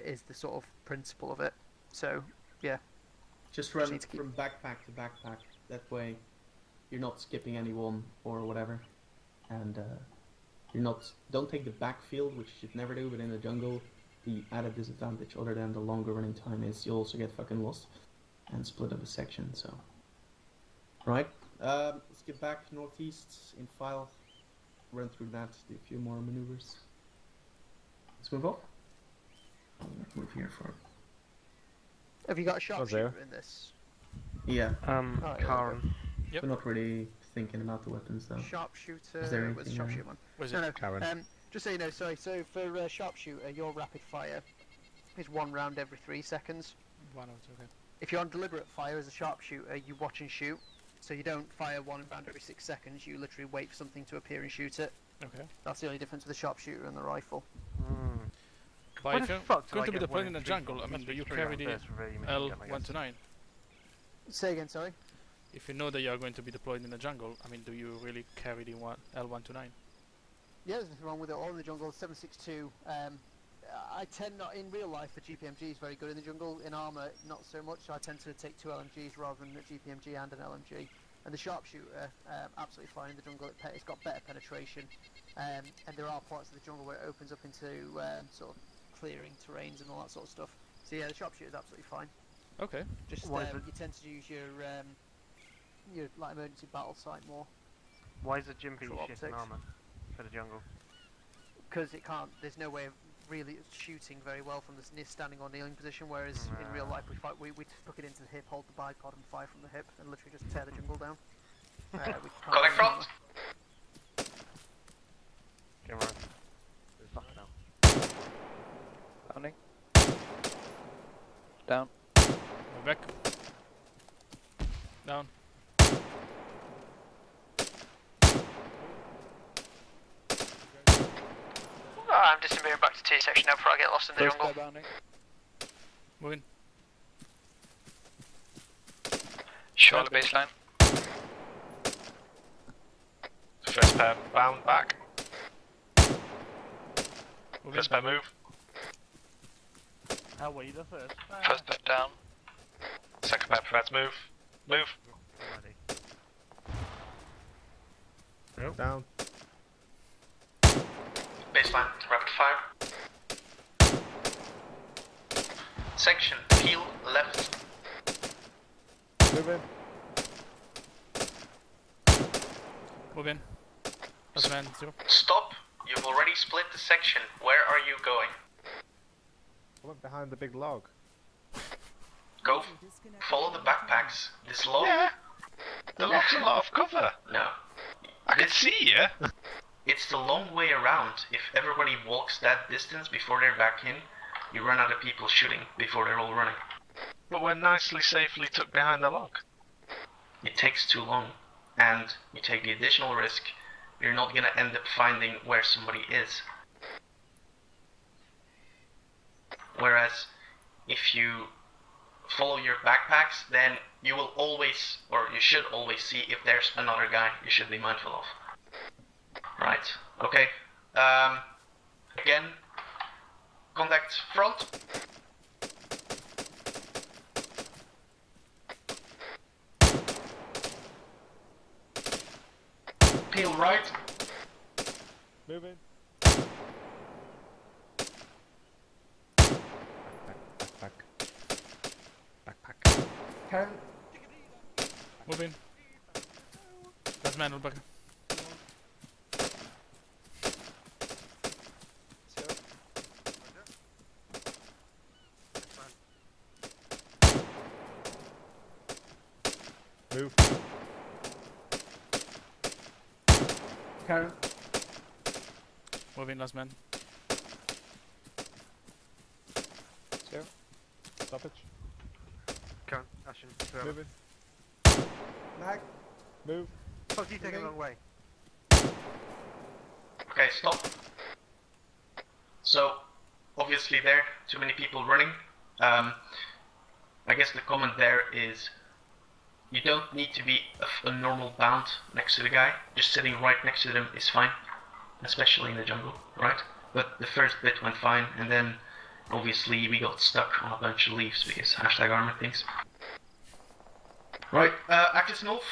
is the sort of principle of it. So, yeah. Just run from backpack to backpack. That way, you're not skipping anyone or whatever, and don't take the backfield, which you should never do. But in the jungle, the added disadvantage, other than the longer running time, is you also get fucking lost and split up a section. So, right, let's get back northeast in file. Run through that, do a few more maneuvers. Let's move off. I'm gonna move here for. Have you got a sharpshooter in this? Yeah. Alright, Karen. We're not really thinking about the weapons though. Sharpshooter. Is there Where's the anything, sharpshooter one? Where's No, it? no. Karen. Just so you know, sorry. So for sharpshooter, your rapid fire is 1 round every 3 seconds. 1 out, okay. If you're on deliberate fire as a sharpshooter, you watch and shoot. So you don't fire 1 round every 6 seconds. You literally wait for something to appear and shoot it. Okay. That's the only difference with the sharpshooter and the rifle. But When if the you're fuck do going I to be get deployed one in the in jungle, I three- mean, do you three carry round the burst for a machine gun, I guess? L129? Say again, sorry. If you know that you are going to be deployed in the jungle, I mean, do you really carry the L129? Yeah, there's nothing wrong with it. All in the jungle, 7.62. I tend not, in real life, the GPMG is very good in the jungle. In armour, not so much. So I tend to take 2 LMGs rather than a GPMG and an LMG. And the sharpshooter, absolutely fine in the jungle. It's got better penetration. And there are parts of the jungle where it opens up into sort of clearing terrains and all that sort of stuff. So yeah, the sharpshooter is absolutely fine. Okay. Just you tend to use your like emergency battle sight more. Why is the Jimpy for shit in optics. armour for the jungle? Because it can't. There's no way of really shooting very well from this near standing or kneeling position. Whereas in real life, we tuck it into the hip, hold the bipod, and fire from the hip, and literally just tear the jungle down. Collect front. Get right. Fuck it out. Pounding. Down. Move back. Down. I'm disappearing back to T section now before I get lost in the First jungle. pair bounding. Moving. Charlotte baseline. First pair bound back. Moving. First pair move. How were you the first? First pair down. Second pair prepared to move. Move. Nope. Down. Baseline, rapid fire. Section, peel left. Moving. Move in. Last man, 0. Stop. You've already split the section. Where are you going? I went behind the big log. Go. Follow the backpacks. This log. Yeah. The log's a lot of cover. No. I can see you. It's the long way around. If everybody walks that distance before they're back in, you run out of people shooting before they're all running. But we're nicely safely tucked behind the log. It takes too long, and you take the additional risk. You're not gonna end up finding where somebody is. Whereas, if you follow your backpacks, then you will always, or you should always see if there's another guy you should be mindful of. Right, okay. Again, contact front. Peel right. Moving. Backpack. Karen, Moving. Last man, back. Move. Karen. Moving, last man. 0. Stoppage. Karen, Ashen, whoever. Moving. Mag. Move. Fuck, you taking a long way. Okay, stop. So, obviously there, too many people running. I guess the comment there is you don't need to be a normal bound next to the guy. Just sitting right next to them is fine, especially in the jungle, right? But the first bit went fine, and then obviously we got stuck on a bunch of leaves because #armor things. Right, active north.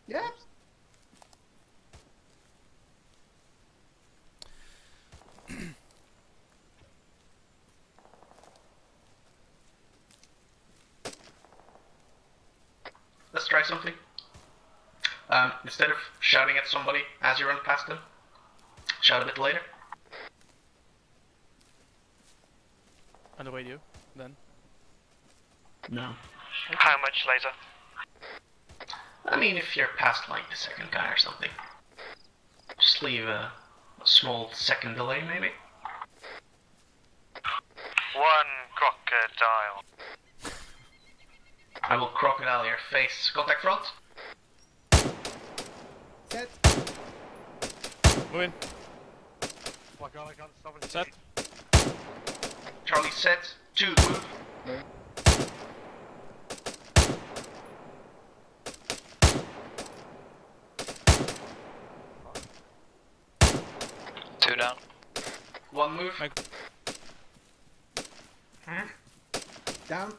Yeah. Let's try something. Instead of shouting at somebody as you run past them, shout a bit later. And away you, then. No. How much later? I mean, if you're past like the second guy or something, just leave a small second delay maybe. One crocodile. I will crocodile your face. Contact front. Set. Moving. Oh my god, I can't stop it. Set. Charlie set. 2, move. Two down. 1 move. Down.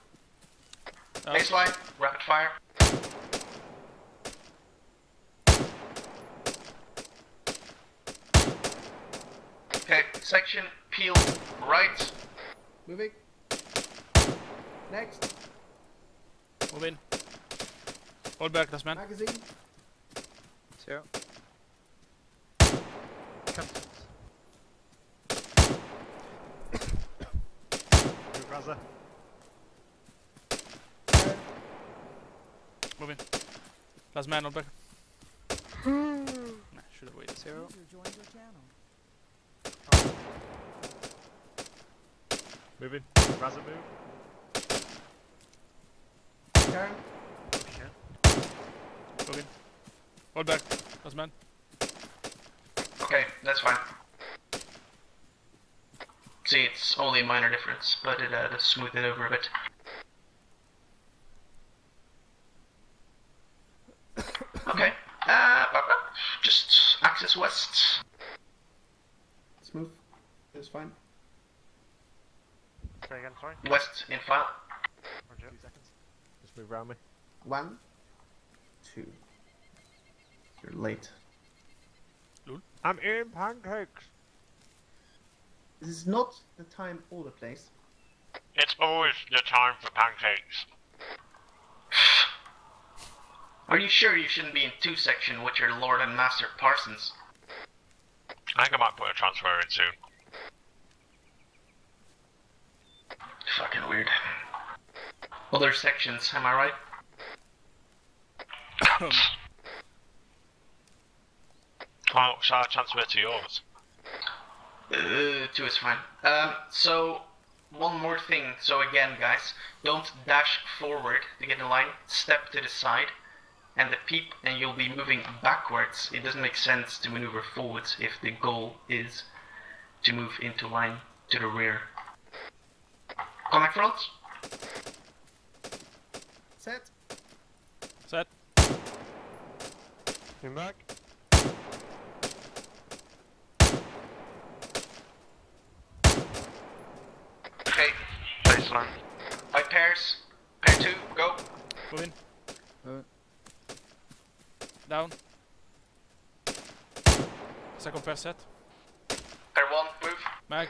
Baseline. Rapid fire. Okay, section, peel, right. Moving. Next. Moving. Hold back, last man. Magazine. 0. Raza. Moving. Last man, hold back. Nah, should have waited. 0. User joined your channel. Moving. Raza move. Turn. Moving. Hold back, last man. Okay, that's fine. See, it's only a minor difference, but it does smooth it over a bit. Okay, just access west. Smooth. It's fine. Say again, sorry. West in file. Roger. 2 seconds. Just move around me. 1, 2. You're late. I'm eating pancakes. This is not the time or the place. It's always the time for pancakes. Are you sure you shouldn't be in 2 section with your Lord and Master Parsons? I think I might put a transfer in soon. Fucking weird. Other sections, am I right? Oh, shall I transfer to yours? 2 is fine. So, one more thing. So again, guys, don't dash forward to get in line. Step to the side, and you'll be moving backwards. It doesn't make sense to maneuver forwards if the goal is to move into line to the rear. Contact front. Set. Set. Come back. Okay. Baseline. 5 pairs. Pair 2, go. Moving. Down. Second pair set. Pair 1, move. Mag.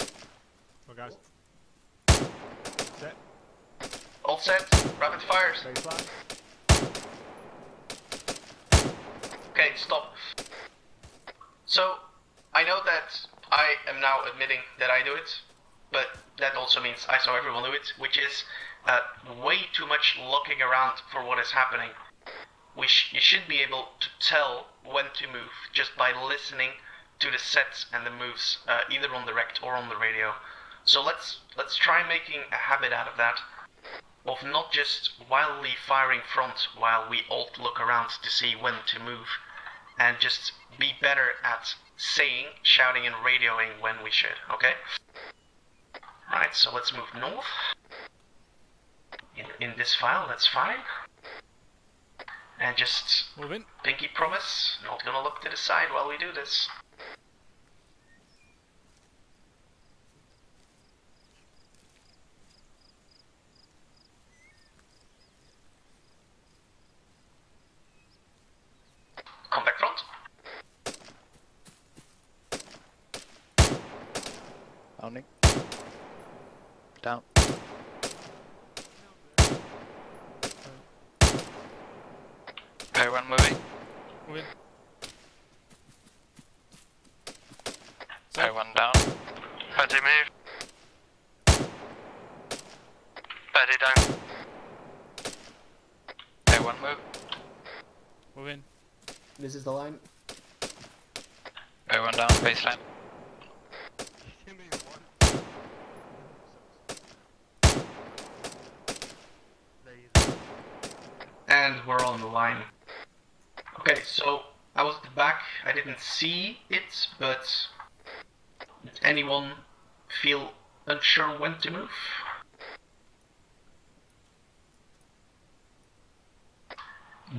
Oh, guys. Set. All set. Rapid fires. Baseline. Okay, stop. So, I know that I am now admitting that I do it, but that also means I saw everyone do it, which is way too much looking around for what is happening. You should be able to tell when to move just by listening to the sets and the moves, either on the rect or on the radio. So let's try making a habit out of that, of not just wildly firing front while we alt look around to see when to move, and just be better at saying, shouting and radioing when we should, okay? Right, so let's move north. In this file, that's fine. And just moving. Pinky promise, not gonna look to the side while we do this. Contact front. Bounding. Down. Pair 1 moving. Moving. Pair 1 down. Ready, move. Ready, down. Pair 1 move. Move in. This is the line. Everyone down, baseline. And we're on the line. Okay, so I was at the back. I didn't see it, but did anyone feel unsure when to move?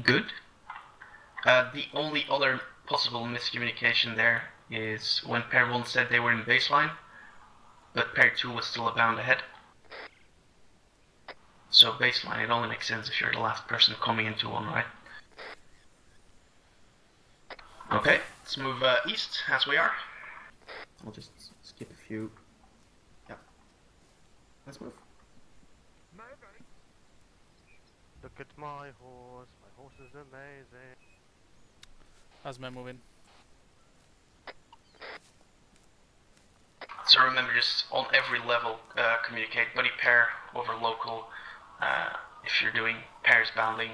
Good. The only other possible miscommunication there is when pair 1 said they were in baseline, but pair 2 was still a bound ahead. So baseline, it only makes sense if you're the last person coming into one, right? Okay, let's move east as we are. I'll just skip a few. Yeah. Let's move. Look at my horse. My horse is amazing. How's man moving? So remember, just on every level, communicate buddy pair over local. If you're doing pairs bounding,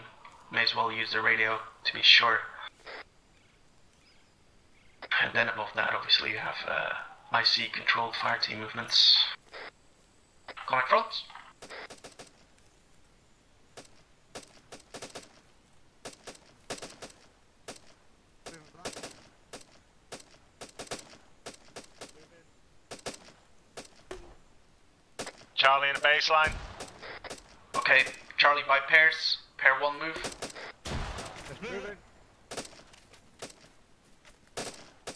may as well use the radio to be sure. And then above that, obviously, you have IC controlled fire team movements. Coming front. Charlie in the baseline. Okay, Charlie by pairs. Pair 1 move. Moving.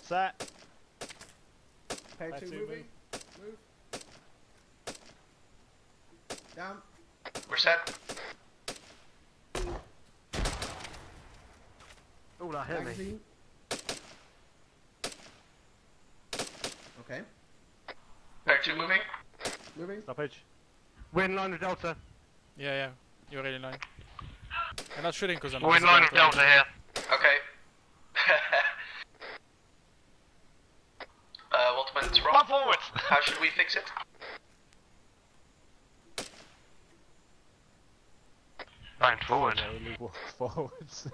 Set. Pair 2 moving. Move. Down. We're set. Oh, that hit me. Magazine. Okay. Pair 2 moving. Moving. Stoppage. We're in line with Delta. Yeah, you're already in line. I'm not shooting because I'm We're in line with Delta here. Okay. What went wrong? Run forward! How should we fix it? Line forward. Only walk forwards.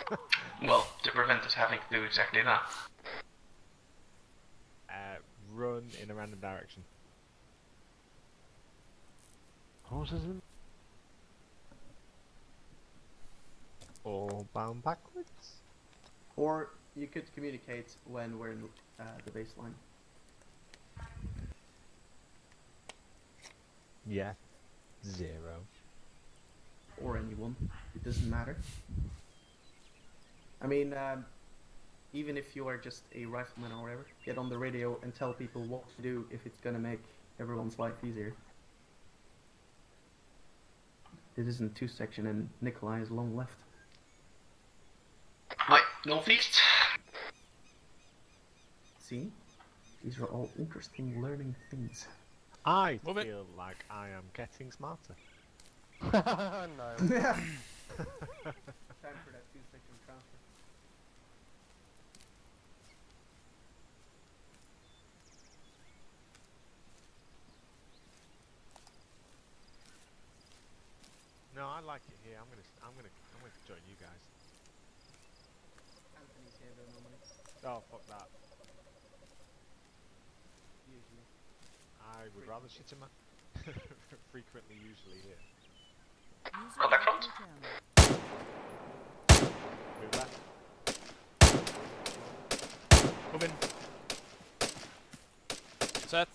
Well, to prevent us having to do exactly that. Run in a random direction. Horses in. Or bound backwards? Or you could communicate when we're in the baseline. Yeah. 0. Or anyone. It doesn't matter. I mean, even if you are just a rifleman or whatever, get on the radio and tell people what to do if it's gonna make everyone's life easier. This isn't 2 section and Nikolai is long left. Hi, northeast. See? These are all interesting learning things. I feel like I am getting smarter. No. Time for that 2-second transfer. No, I like it here. I'm gonna join you guys. Anthony's here though normally. Oh, fuck that. Usually. I would rather shit in my frequently, usually here. Contact front. Move left. Moving. Set.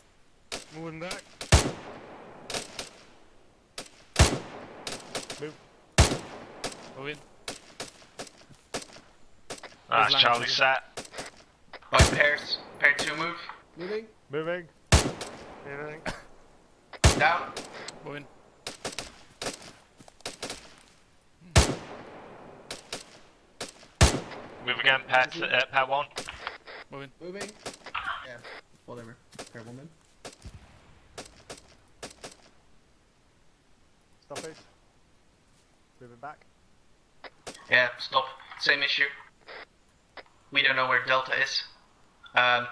Moving back. Move. Moving. That's Charlie set. By pairs. Pair 2 move. Moving. Moving. Moving. Down. Moving. Move again, Pat 1. Moving. Moving. Yeah. Whatever. Pair 1 then. Stoppage. Moving back. Yeah, stop. Same issue. We don't know where Delta is.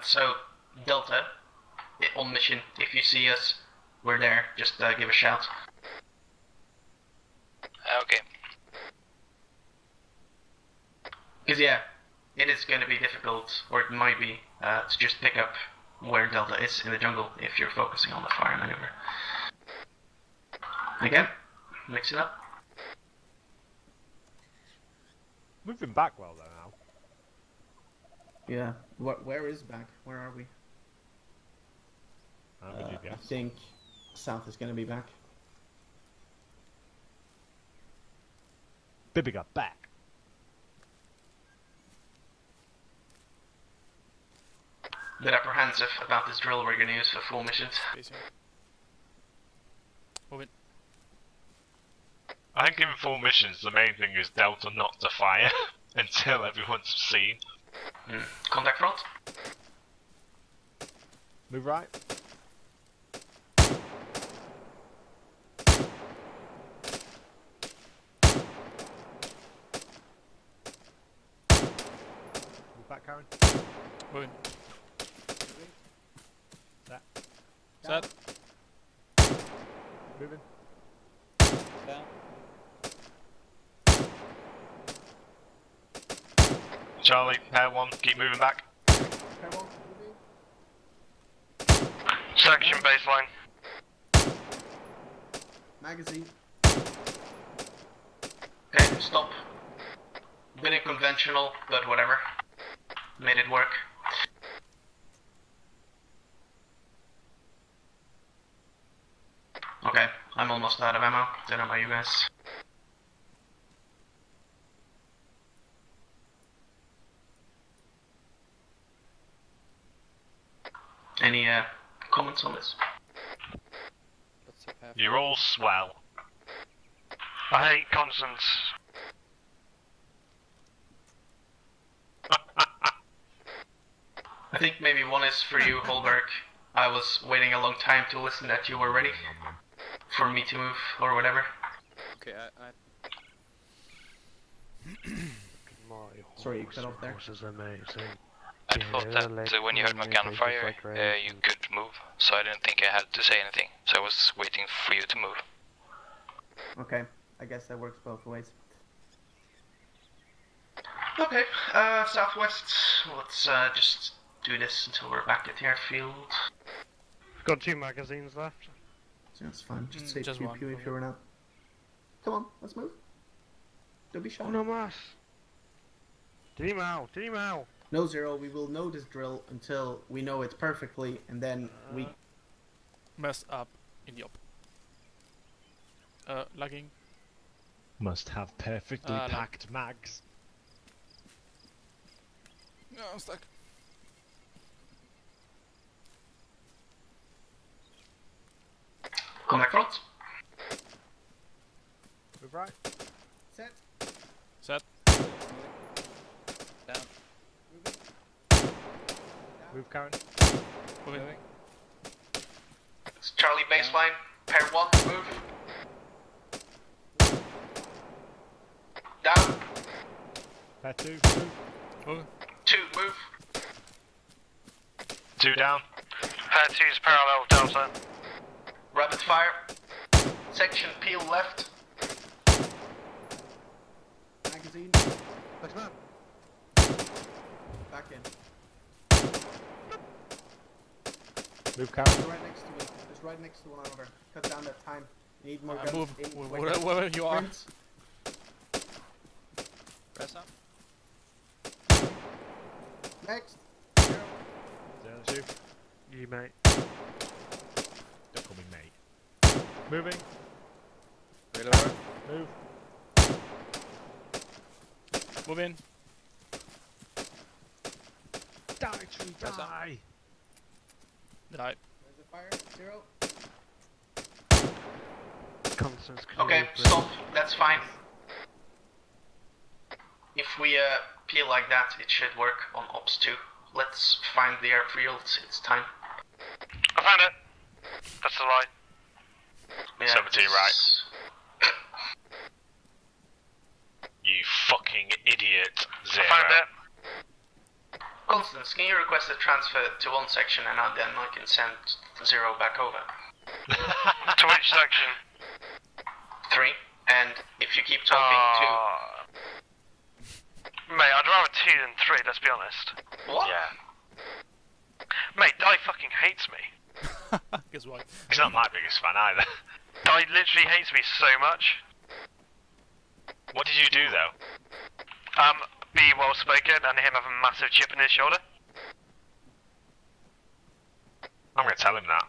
So, Delta, on mission, if you see us, we're there. Just give a shout. Okay. Because yeah, it is going to be difficult, or it might be, to just pick up where Delta is in the jungle if you're focusing on the fire maneuver. Again, mix it up. Moving back well though now. Yeah. Where is back? Where are we? I think south is going to be back. Bibby got back. Bit apprehensive about this drill we're going to use for full missions. Move it. I think in full missions, the main thing is Delta not to fire until everyone's seen. Contact front. Move right. Move back, Karen. Moving. Set. Set. Moving. Down. Charlie, pair 1, keep moving back. Section baseline. Magazine. Okay, stop. Bit unconventional, but whatever. Made it work. Okay, I'm almost out of ammo. Don't know about you guys. Any comments on this? You're all swell. I hate consonants. I think maybe one is for you, Holberg. I was waiting a long time to listen that you were ready for me to move or whatever. Okay, Sorry, you cut off there. Horse is amazing. I thought that when you heard my gunfire, you could move, so I didn't think I had to say anything. So I was waiting for you to move. Okay, I guess that works both ways. Okay, southwest. Let's just do this until we're back at the airfield. Got 2 magazines left. So that's fine. Just say just pew one, pew if you run out. Come on, let's move. Don't be shy. Uno más. Team out. No, Zero, we will know this drill until we know it perfectly, and then we... Mess up in the op. Lagging. Must have perfectly packed mags. No, I'm stuck. Come back front. Move right. Set. Set. Down. Move, Karen. Moving. It's Charlie baseline. Pair 1, move. Down. Pair 2, move. Moving. 2, move. 2 down. Pair 2 is parallel Delta. Rapid fire. Section peel left. Magazine. Next man. Back in. Move, Karen. Just right next to it. Just right next to one another. Cut down that time. You need more guns. Move in wherever you are. Sprint. Press up. Next. Zero, shoot. You, mate. Don't call me mate. Moving. Reload. Move. Move in. Die, tree, die. Die. There's a fire. Zero. Constance, Okay, stop. That's fine. If we peel like that, it should work on Ops 2. Let's find the airfield. It's time. I found it. That's the lie. Yeah, 17 right. You fucking idiot, Zero. I found it. Constance, can you request a transfer to one section and then I can send 0 back over? To which section? 3. And if you keep talking Mate, I'd you than 3, let's be honest. What? Yeah. Mate, Di fucking hates me. Guess what? He's not my biggest fan either. Di literally hates me so much. What did you do though? Be well spoken and him have a massive chip in his shoulder. I'm gonna tell him that.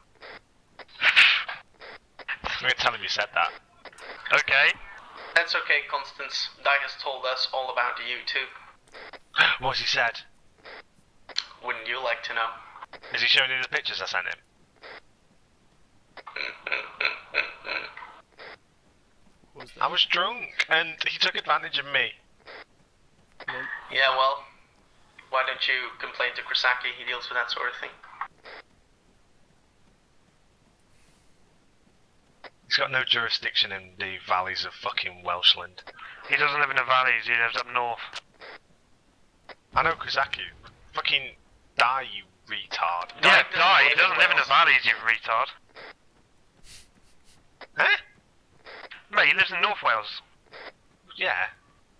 I'm gonna tell him you said that. Okay. That's okay, Constance. Di has told us all about you too. What's he said? Wouldn't you like to know? Is he showing you the pictures I sent him? I was drunk and he took advantage of me. Yeah, well, why don't you complain to Krasaki? He deals with that sort of thing. He's got no jurisdiction in the valleys of fucking Welshland. He doesn't live in the valleys, he lives up north. I know Krasaki. Fucking die, you retard. Yeah, die, he doesn't live in the valleys, you retard. Huh? Mate, he lives in North Wales. Yeah.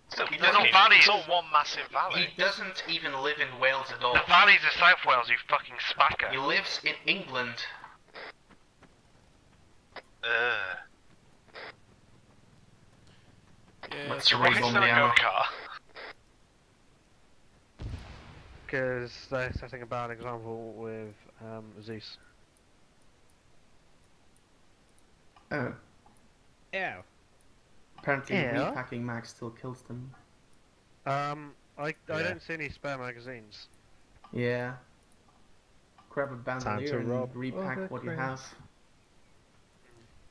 Still, There's no valleys. It's all one massive valley. He doesn't even live in Wales at all. The valleys are South Wales, you fucking spacker. He lives in England. Yeah, What's the reason on the ammo? Because they're setting a bad example with Zeus. Oh. Ew. Apparently, Ew. repacking mag still kills them. I don't see any spare magazines. Yeah. Grab a Time to bandolier and rob repack other what you crates.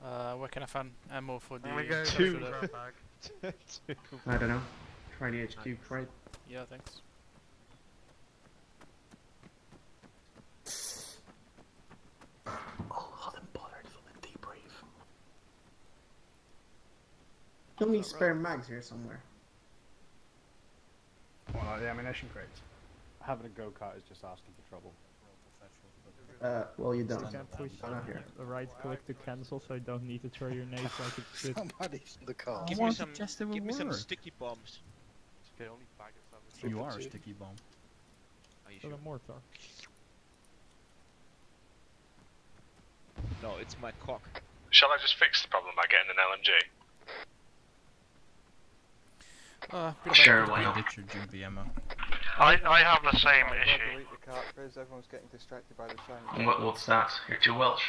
have. Where can I find ammo for the... I'm gonna go Two. to the bag. I don't know. Try the HQ crate. Yeah, thanks. Oh, hot and bothered for the debrief. How many spare mags here somewhere? Well, the ammunition crates. Having a go-kart is just asking for trouble. Well, you don't. You can push Not here. the right click to cancel, so you don't need to throw your nades like it should. Somebody's in the car. Give me some sticky bombs. Okay, only faggots have You are a sticky bomb. Are you For sure? the mortar. No, it's my cock. Shall I just fix the problem by getting an LMG? Sure, why not? Get your jumpy ammo. I have the same issue. Delete the cart quiz, everyone's getting distracted by the shiny. What's that? You're too Welsh.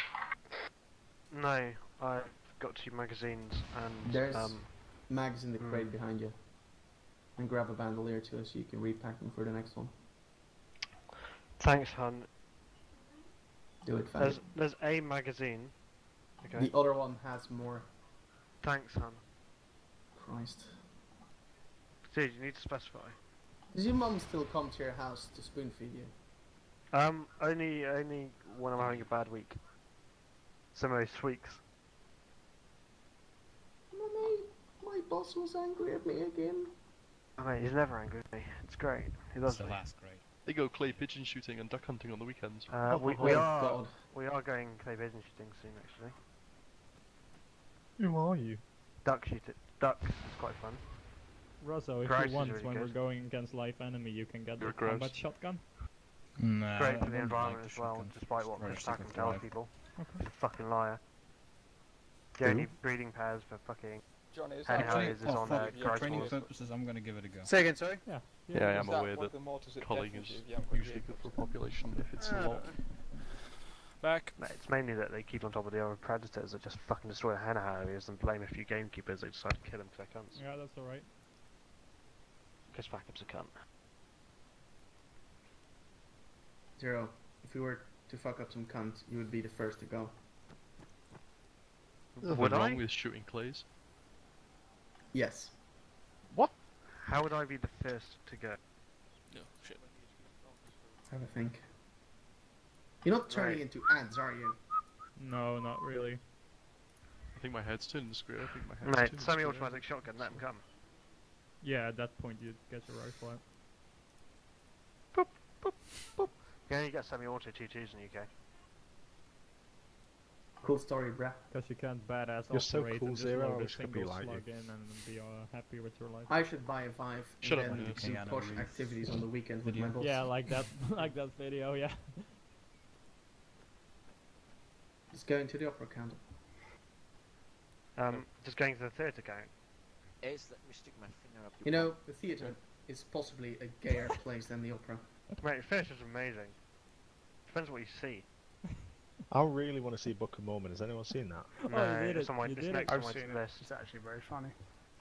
No, I've got 2 magazines and There's mags in the crate behind you. And grab a bandolier too, so you can repack them for the next one. Thanks, hun. Do it fast. There's a magazine. Okay. The other one has more. Thanks, hun. Christ. Dude, you need to specify. Does your mum still come to your house to spoon feed you? Only when I'm having a bad week. So most weeks. Mummy, my boss was angry at me again. Oh, mate, he's never angry with me. It's great. He loves me. Great. They go clay pigeon shooting and duck hunting on the weekends. We are going clay pigeon shooting soon, actually. Who are you? Duck shoot it. Ducks is quite fun. Rosso, if Grouse you is want, really when good. we're going against live enemy, you can get the You're gross. combat shotgun. Nah, Great I for the wouldn't environment like as well, shotgun. despite what Rather Chris stick Packham with tells drive. people. Okay. He's a fucking liar. The Who? only breeding pairs for fucking Johnny, is Henry that Harriers is on for Grice training Wars. purposes, I'm gonna give it a go. Say again, sorry? Yeah. Yeah, I Is am that aware what that the mortars it culling definitely is do? You haven't got usually good for population if it's a lot. Back. Mate, it's mainly that they keep on top of the other predators that just fucking destroy the hen harriers and blame a few gamekeepers that decide to kill them because they're cunts. Yeah, that's alright. Chris Packham's a cunt. Zero. If we were to fuck up some cunts, you would be the first to go. There's Would nothing I? wrong with shooting clays. Yes. What? How would I be the first to go? No, shit. Have a think. You're not turning Right. into ants, are you? No, not really. I think my head's turning square. I think my head's Mate, turning semi-automatic shotgun, let him come. Yeah, at that point you get your rifle out. You only get semi-auto 2.2s in the UK. Cool story, bruh. Because you can't badass You're so operate cool, and just Zero, I load a wish I could be single like slug you. in and be happy with your life. I should buy a Vive Shut up, and then nerds. do Keanu push Reeves activities on the weekend with video. my boss. Yeah, like that, like that video. Yeah. Just going to the opera counter. Just going to the theatre count. Ace, let me stick my finger up. You know, the theatre is possibly a gayer place than the opera. Mate, theatre's amazing. Depends what you see. I really want to see Book of Mormon. Has anyone seen that? No, you did it's it. on my You it's did next it. on I've my seen it. list. It's actually very funny.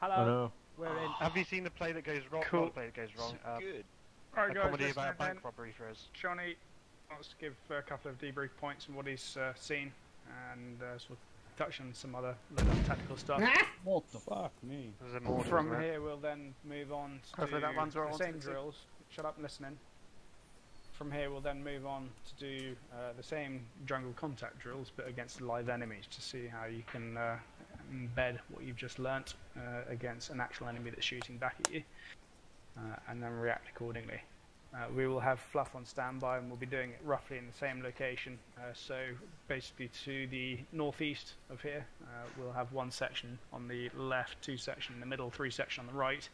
I Hello. know. We're in. Have you seen the play that goes wrong? Cool. Not the play that goes wrong. Good. Alright, A guys. comedy listen about a bank then. robbery for us. Johnny wants to give a couple of debrief points on what he's seen, and sort of touch on some other little tactical stuff. What the fuck, me? There's a mortar, From isn't there? here, we'll then move on to Hopefully that runs where I the wanted same it to. drills. Shut up and listening. From here, we'll then move on to do the same jungle contact drills, but against live enemies, to see how you can embed what you've just learnt against an actual enemy that's shooting back at you, and then react accordingly. We will have Fluff on standby, and we'll be doing it roughly in the same location. So basically to the northeast of here, we'll have one section on the left, two sections in the middle, three sections on the right.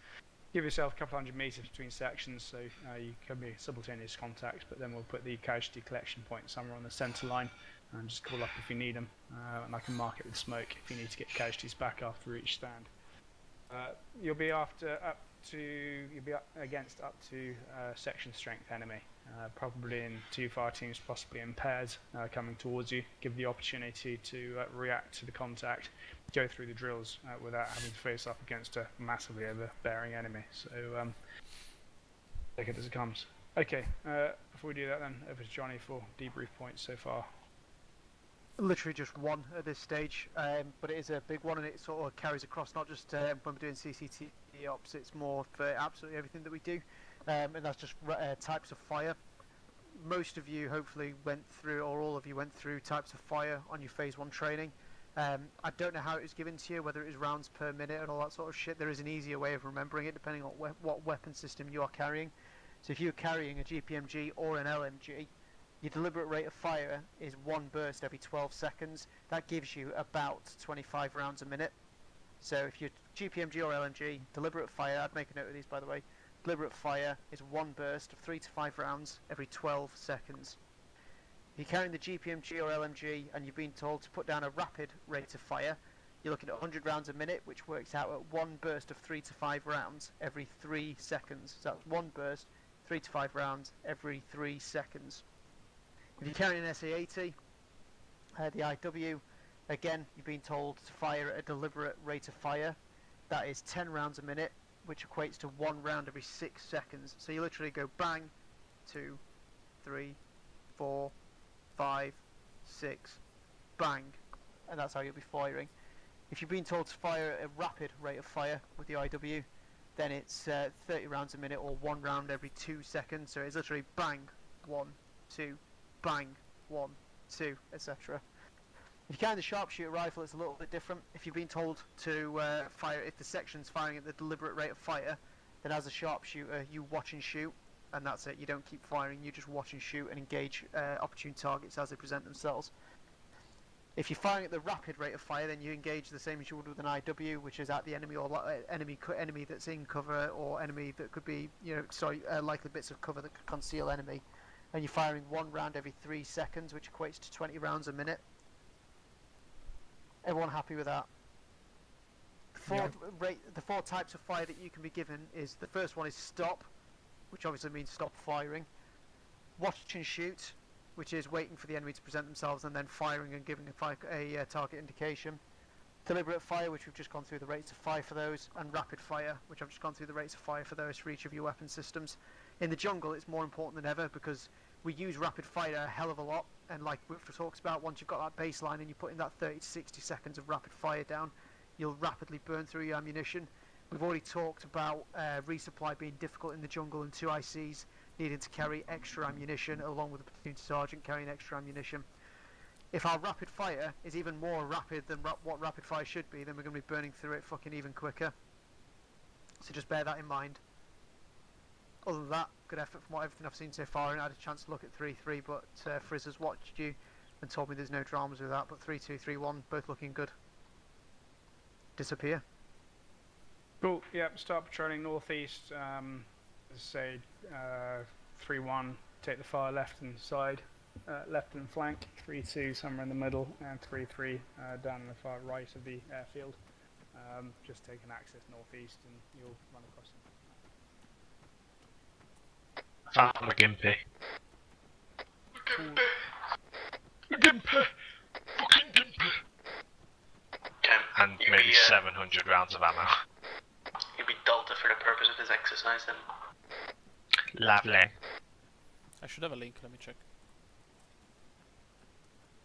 Give yourself a couple hundred meters between sections, so you can be simultaneous contact, but then we'll put the casualty collection point somewhere on the centre line, and just call up if you need them, and I can mark it with smoke if you need to get casualties back after each stand. You'll be against up to section strength enemy, probably in two fire teams, possibly in pairs, coming towards you. Give the opportunity to react to the contact, go through the drills without having to face up against a massively overbearing enemy. So take it as it comes. Okay, before we do that then, over to Johnny for debrief points so far. Literally just one at this stage, but it is a big one, and it sort of carries across not just when we're doing CCTV ops, it's more for absolutely everything that we do, and that's just types of fire. Most of you hopefully went through, or all of you went through types of fire on your phase 1 training. I don't know how it was given to you, whether it was rounds per minute and all that sort of shit. There is an easier way of remembering it depending on what weapon system you are carrying. So if you're carrying a GPMG or an LMG, your deliberate rate of fire is one burst every 12 seconds. That gives you about 25 rounds a minute. So if you're GPMG or LMG, deliberate fire, I'd make a note of these by the way, deliberate fire is one burst of 3 to 5 rounds every 12 seconds. If you're carrying the GPMG or LMG and you've been told to put down a rapid rate of fire, you're looking at 100 rounds a minute, which works out at one burst of 3 to 5 rounds every 3 seconds. So that's one burst, 3 to 5 rounds every 3 seconds. If you're carrying an SA-80, the IW, again, you've been told to fire at a deliberate rate of fire. That is 10 rounds a minute, which equates to 1 round every 6 seconds. So you literally go bang, 2, 3, 4, 5, 6, bang, and that's how you'll be firing. If you've been told to fire at a rapid rate of fire with the IW, then it's 30 rounds a minute or 1 round every 2 seconds. So it's literally bang, 1, 2, bang, 1, 2, etc. If you carry the sharpshooter rifle, it's a little bit different. If you've been told to fire, if the section's firing at the deliberate rate of fire, then as a sharpshooter, you watch and shoot, and that's it. You don't keep firing, you just watch and shoot and engage opportune targets as they present themselves. If you're firing at the rapid rate of fire, then you engage the same as you would with an IW, which is at the enemy or enemy that's in cover, or enemy that could be, likely bits of cover that could conceal enemy. And you're firing 1 round every 3 seconds, which equates to 20 rounds a minute. Everyone happy with that? The 4 types of fire that you can be given is, the first one is stop, which obviously means stop firing. Watch and shoot, which is waiting for the enemy to present themselves and then firing and giving a target indication. Deliberate fire, which we've just gone through the rates of fire for those, and rapid fire, which I've just gone through the rates of fire for those for each of your weapon systems. In the jungle, it's more important than ever because we use rapid fire a hell of a lot, and like we've talked about, once you've got that baseline and you put in that 30 to 60 seconds of rapid fire down, you'll rapidly burn through your ammunition. We've already talked about resupply being difficult in the jungle and 2 ICs needing to carry extra ammunition along with the platoon sergeant carrying extra ammunition. If our rapid fire is even more rapid than what rapid fire should be, then we're going to be burning through it fucking even quicker. So just bear that in mind. Other than that, good effort from everything I've seen so far, and I had a chance to look at 3-3, but Frizz has watched you and told me there's no dramas with that, but 3-2-3-1, both looking good. Disappear. Cool, yep, start patrolling northeast, say 3-1, take the far left hand side, left and flank, 3-2 somewhere in the middle, and 3-3 down in the far right of the airfield. Just take an axis northeast and you'll run across them. Found a Gimpy. And maybe 700 rounds of ammo. He'd be Delta for the purpose of his exercise then. Lovely. I should have a link, let me check.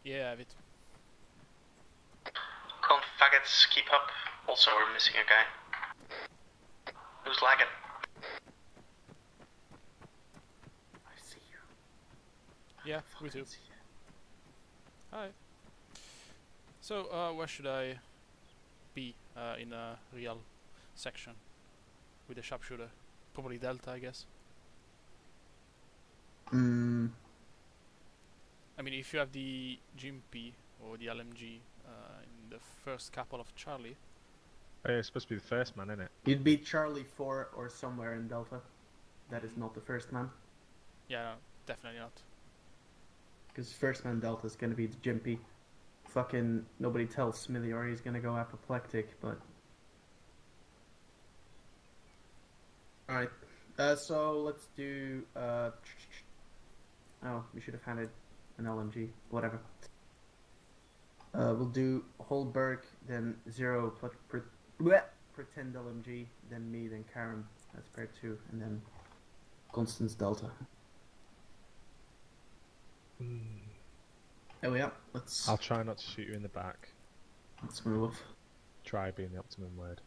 Yeah, I have it. Come on, faggots, keep up. Also, we're missing a guy. Who's lagging? I see you. Yeah, we do. Hi. So, where should I be in a real section with a sharpshooter? Probably Delta, I guess. I mean, if you have the GMP or the LMG in the first couple of Charlie. Oh, yeah, it's supposed to be the first man, isn't it? You'd be Charlie 4 or somewhere in Delta. That is not the first man. Yeah, no, definitely not. Because first man Delta is going to be the Jimpy. Fucking nobody tells Smithy or he's going to go apoplectic, but... Alright, so let's do... Oh, we should have handed an LMG. Whatever. We'll do Holberg, then 0 pretend LMG, then me, then Karen. That's pair 2, and then Constance Delta. There we are. Let's. I'll try not to shoot you in the back. Let's move. Try being the optimum word.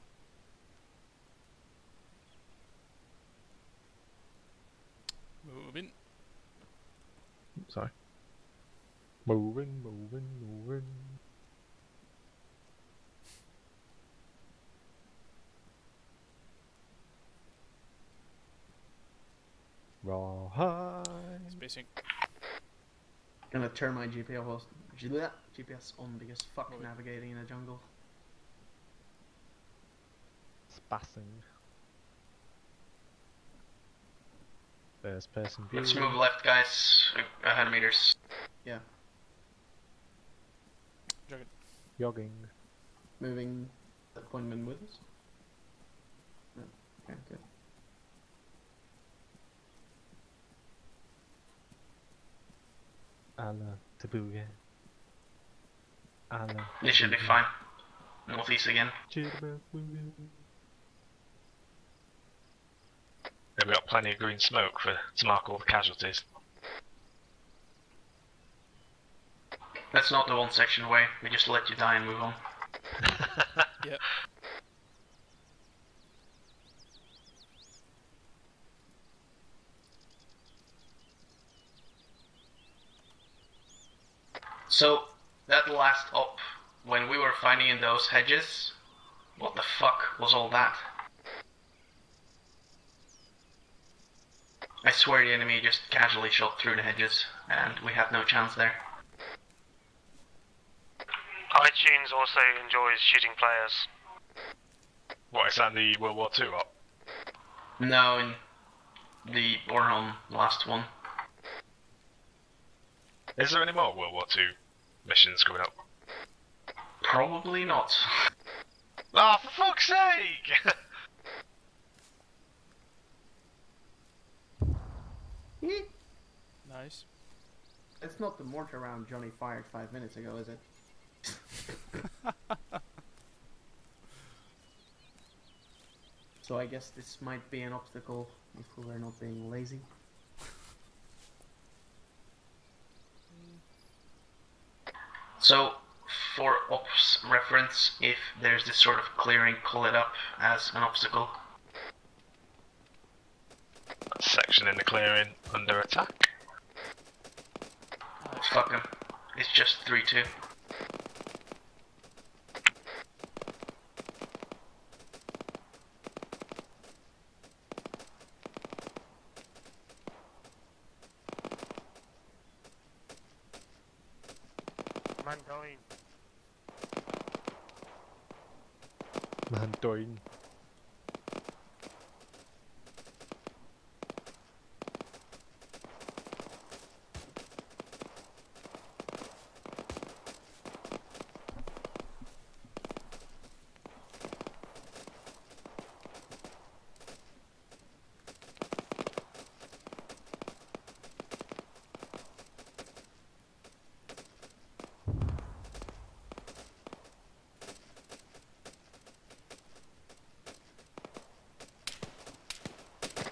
Moving. Sorry. Moving, moving, moving. Rawhide. Spacing. Gonna turn my GPS on because fuck navigating in a jungle. Spassing. First person view. Let's move left, guys. 100 meters. Yeah. Jogging. Jogging. Moving appointment with us? No. Okay, good. Allah Tabuya. Allah. They should be fine. Northeast again. We've got plenty of green smoke to mark all the casualties. That's not the one section away. We just let you die and move on. Yep. So, that last up, when we were finding in those hedges, what the fuck was all that? I swear the enemy just casually shot through the hedges, and we had no chance there. iTunes also enjoys shooting players. What, is that the World War II op? No, in the Bornholm last one. Is there any more World War II missions coming up? Probably not. Ah, for fuck's sake! Nice. It's not the mortar round Johnny fired 5 minutes ago, is it? So I guess this might be an obstacle if we were not being lazy. So, for ops reference, if there's this sort of clearing, call it up as an obstacle. Section in the clearing under attack. Fuck him. It's just 3-2. doing. Man doing.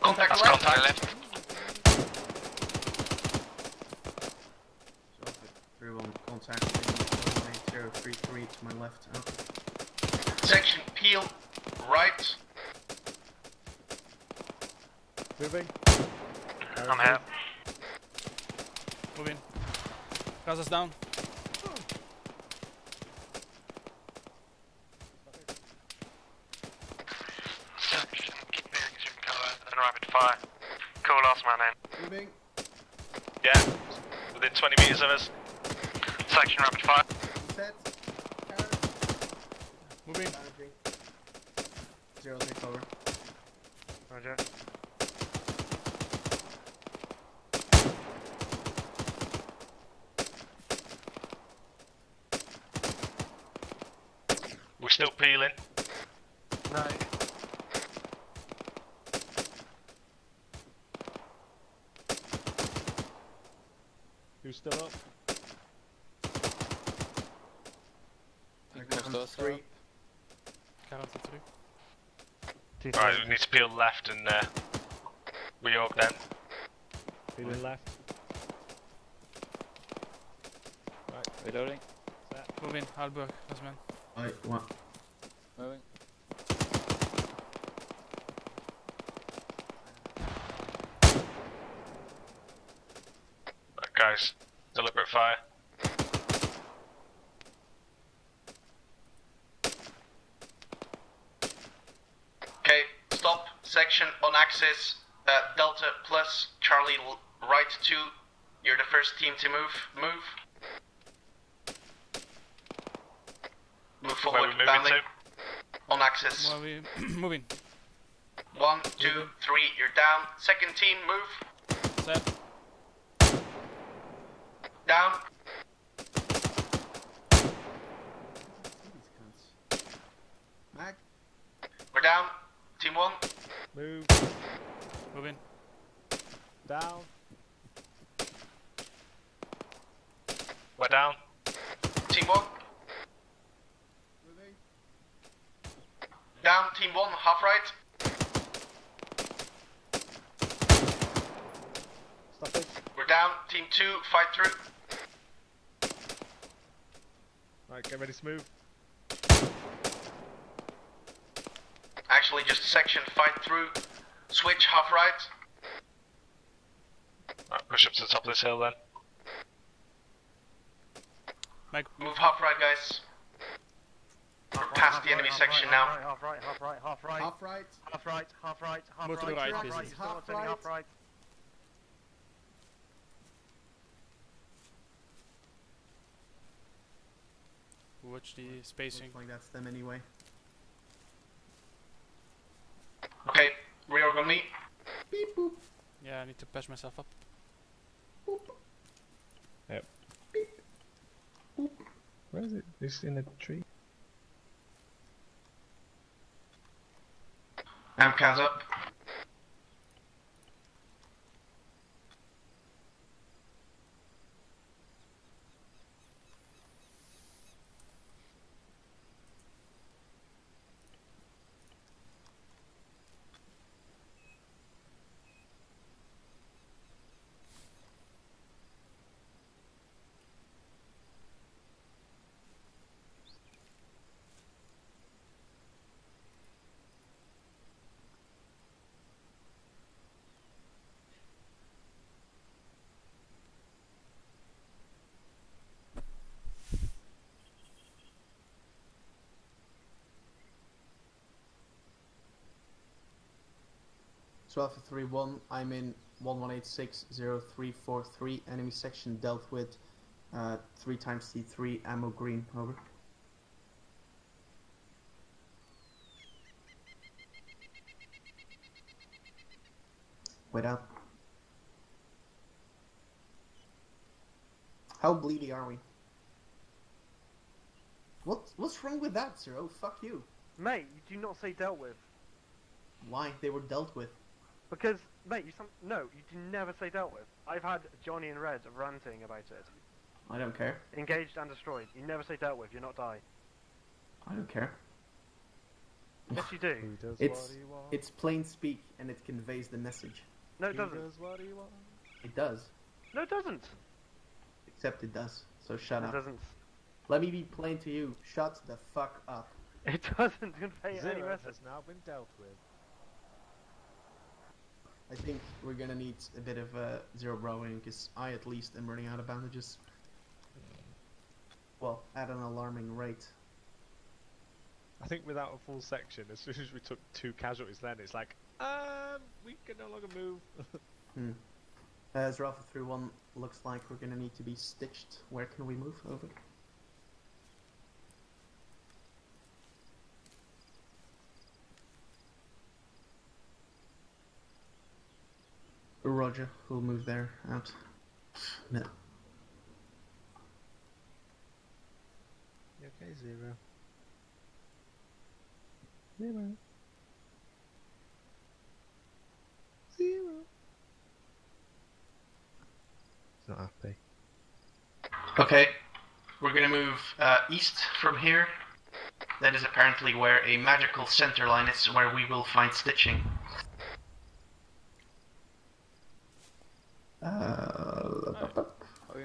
Contact That's left. contact left. So 3-1 contact in 1033 to my left. Out. Section peel right. Moving. I'm here. Moving. Gaza's down. Section, keep me in cover and rapid fire. Cool, last man in. Moving. Yeah, within 20 metres of us. Section, rapid fire. Set. Moving. Managing. 0 take cover. Roger. We're still peeling. No. Who's still up? Most of us are up. 43. Right, we need to peel left and reorg then. Peeling left. Right, reloading. Moving. Alberg, last man. Right, one. Moving. Right, guys, deliberate fire. Okay, stop. Section on axis. Delta plus Charlie right 2. You're the first team to move. Move. Move Where forward. are we moving bounding. to? On axis. Where are we moving? 1, 2, 3. You're down. Second team, move. Set. Down. Mag. We're down. Team 1. Move. Moving. Down. We're down. Team 1. Moving. Down. Team 1. Half right. Stoppage. We're down. Team 2. Fight through. Right, get ready to move. Actually, just section. Fight through. Switch. Half right. Right, push up to the top of this hill then. Mike. Move half right, guys. We're past the enemy section now. Half right, half right, half right. Half right. Half right, half right, half Move to right. the right, half busy. right, still Half turning right. half right. Watch the spacing. Looks like that's them anyway. Okay, reorg on me. Beep boop. Yeah, I need to patch myself up. Yep. Where is it? It's in a tree. MCAS up. So Alpha 3-1, I'm in 1186-0343, enemy section dealt with. 3 times C3, ammo green, over. Wait up. How bleedy are we? What's wrong with that, Zero? Fuck you. Mate, you do not say dealt with. Why? They were dealt with. Because, mate, no, you do never say dealt with. I've had Johnny and Red ranting about it. I don't care. Engaged and destroyed. You never say dealt with, you're not die. I don't care. Yes, you do. It's plain speak and it conveys the message. No, it doesn't. It does. No, it doesn't. Except it does. So shut up. It doesn't. Let me be plain to you. Shut the fuck up. It doesn't convey any Zero message. has now been dealt with. I think we're gonna need a bit of zero broing because I at least am running out of bandages. Well, at an alarming rate. I think without a full section, as soon as we took 2 casualties then, it's like, we can no longer move. As Alpha 3-1 looks like we're gonna need to be stitched. Where can we move? Over. Roger, we'll move there, out. No. You okay, Zero? Zero. He's not happy. Okay, we're gonna move east from here. That is apparently where a magical center line is, where we will find stitching.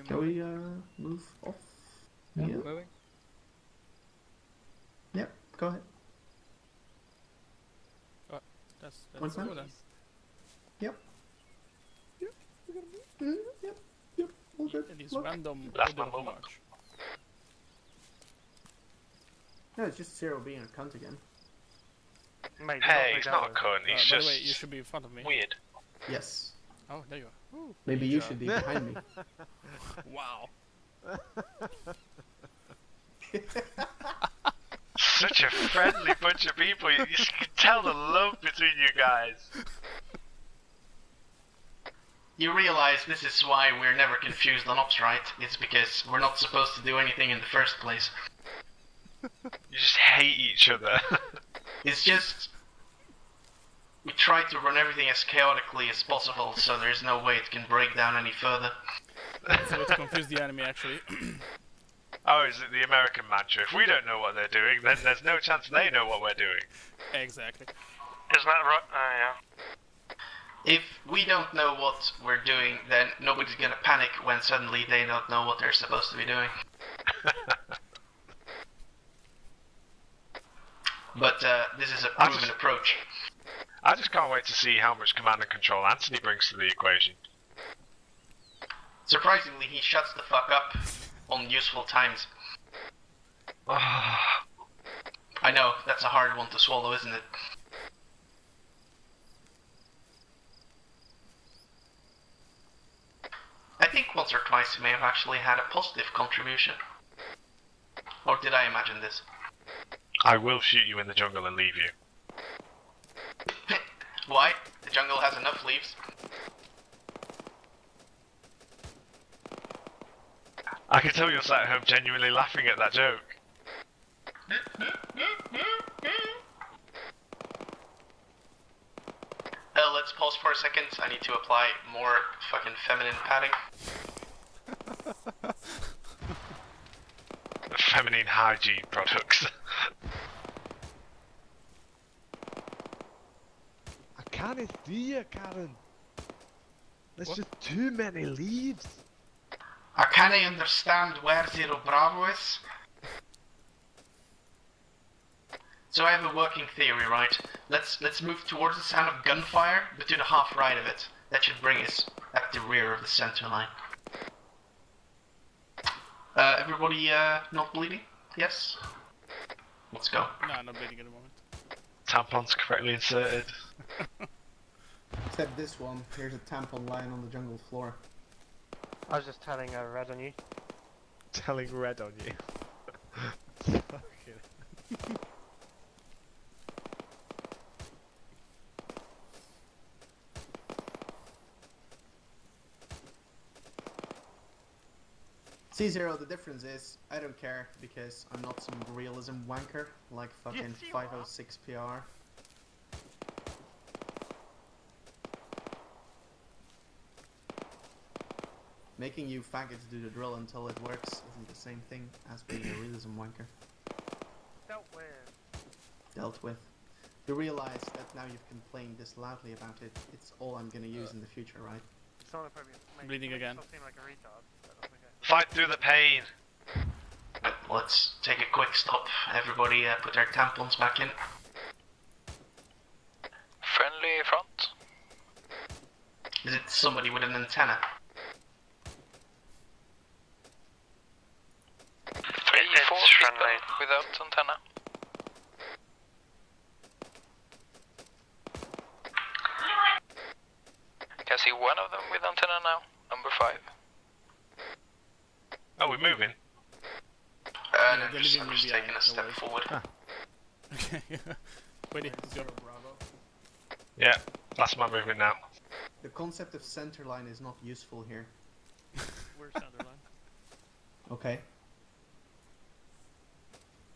Can we move off? Yeah. Moving? Yep, go ahead. That's What's cool that? then. Yep. Yep, we're gonna move. Yep, all good. It is Look. random That's order my of movement. march. No, it's just Zero being a cunt again. Mate, Hey, he's not a cunt, he's By just the way, you should be in front of me. weird. Yes. Oh, there you are. Ooh, Maybe you ninja. should be behind me. Wow. Such a friendly bunch of people, you can tell the love between you guys. You realize this is why we're never confused on ops, right? It's because we're not supposed to do anything in the first place. You just hate each other. It's just... we try to run everything as chaotically as possible, so there's no way it can break down any further. So to confuse the enemy, actually. Oh, is it the American mantra? If we don't know what they're doing, then there's no chance they know what we're doing. Exactly. Isn't that right? Yeah. If we don't know what we're doing, then nobody's gonna panic when suddenly they don't know what they're supposed to be doing. But this is a proven approach. I just can't wait to see how much command and control Anthony brings to the equation. Surprisingly, he shuts the fuck up on useful times. I know, that's a hard one to swallow, isn't it? I think once or twice he may have actually had a positive contribution. Or did I imagine this? I will shoot you in the jungle and leave you. Why? The jungle has enough leaves. I can tell you're sat at home genuinely laughing at that joke. Let's pause for a second. I need to apply more fucking feminine padding. Feminine hygiene products. I can't see you, Karen. There's What? just too many leaves. I can't understand where Zero Bravo is. So I have a working theory, right? Let's move towards the sound of gunfire, but to the half right of it. That should bring us at the rear of the center line. Everybody not bleeding? Yes? Let's go. No, I'm not bleeding at the moment. Tampons correctly inserted. Except this one, here's a tampon lying on the jungle floor. I was just telling Red on you. telling red on you. Fucking- C0, the difference is, I don't care because I'm not some realism wanker like fucking 506 PR. Making you faggots do the drill until it works isn't the same thing as being a realism wanker. Dealt with. You realize that now you've complained this loudly about it, it's all I'm gonna use in the future, right? It's not a problem. Bleeding again. Seem like a retard, but that's okay. Fight through the pain. But let's take a quick stop. Everybody put their tampons back in. Friendly front. Is it somebody with an antenna? 3-4 friendly without antenna. Can see one of them with antenna now. Number 5. Oh, we're moving. No, I'm just taking a step forward. Okay. Ready, let's go. Yeah, that's my movement now. The concept of center line is not useful here. Where's center line? Okay.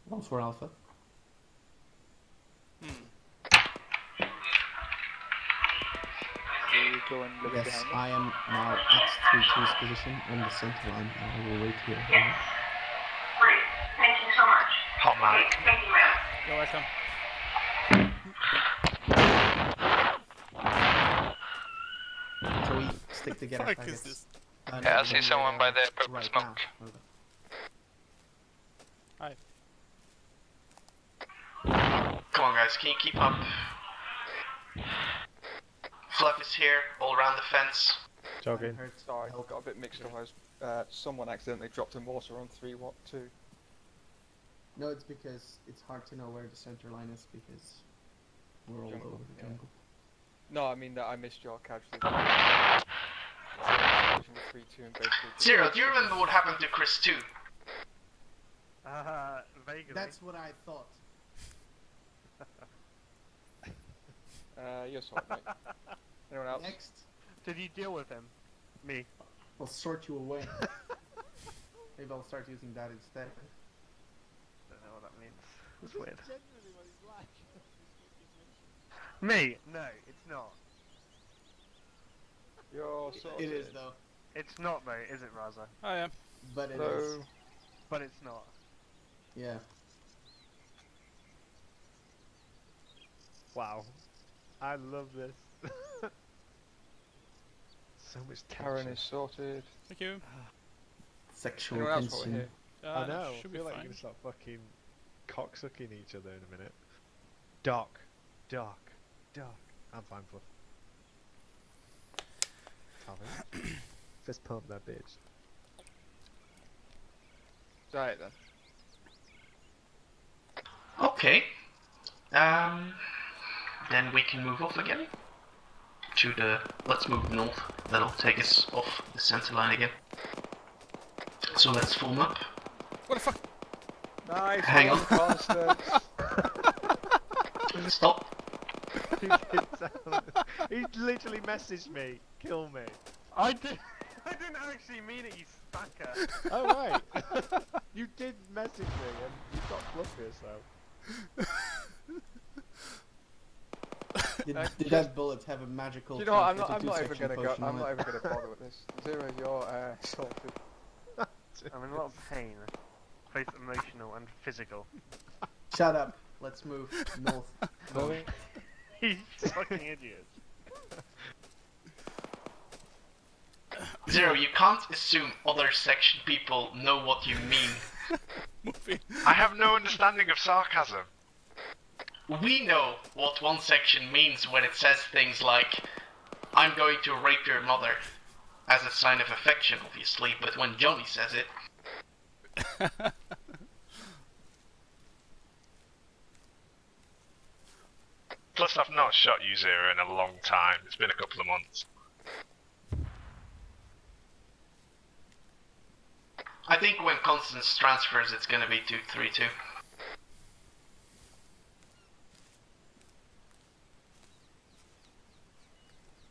1-4 Alpha. Yes, I am now at 3-2's position on the center line. I will wait here. Great. Thank you so much. Hot mic. Thank you, ma'am. You're welcome. So we stick together. Fuck is this? Yeah, I see someone by the purple right smoke. now. Hi. Come on guys, can you keep up? Fluff is here, all around the fence. Jogging. Sorry, I got a bit mixed up. Someone accidentally dropped a mortar on 3-2. No, it's because it's hard to know where the center line is because we're all Jungle, over the jungle. No, I mean that I missed your casualty. 3-2 and basically. Zero, do you remember what happened to Chris 2? Vaguely. That's what I thought. You're sorry, mate. Anyone else? Next, Did you deal with him? Me. I'll sort you away. Maybe I'll start using that instead. Don't know what that means. It's weird. Me? No, it's not. You're sorted. It is though. It's not though, is it, Raza? I am. But it Hello. is. But it's not. Yeah. Wow. I love this. So much Karen tension. is sorted. Thank you. Sexual Anyone else over tension. here? I know. I Should be feel like fine. you're gonna start fucking cocksucking each other in a minute. Doc. Doc. Doc. I'm fine for. Fist pump that bitch. Right then. Okay. Then we can move off again. To the... let's move north. That'll take us off the center line again. So let's form up. What the fuck? Nice. Hang on. Bastards. Stop. He literally messaged me. Kill me. I didn't actually mean it, you stacker. Oh right. You did message me and you got fluffy, so. Did that bullet have a magical? Do you know what? I'm not 52 even section gonna go. potion I'm on not it? even gonna bother with this. Zero, you're sorted. I'm in a lot of pain. Both emotional and physical. Shut up. Let's move north. Moving. You fucking idiot. Zero, you can't assume other section people know what you mean. I have no understanding of sarcasm. We know what one section means when it says things like, I'm going to rape your mother, as a sign of affection, obviously, but when Johnny says it... Plus, I've not shot you, Zero, in a long time. It's been a couple of months. I think when Constance transfers, it's gonna be 2-3-2.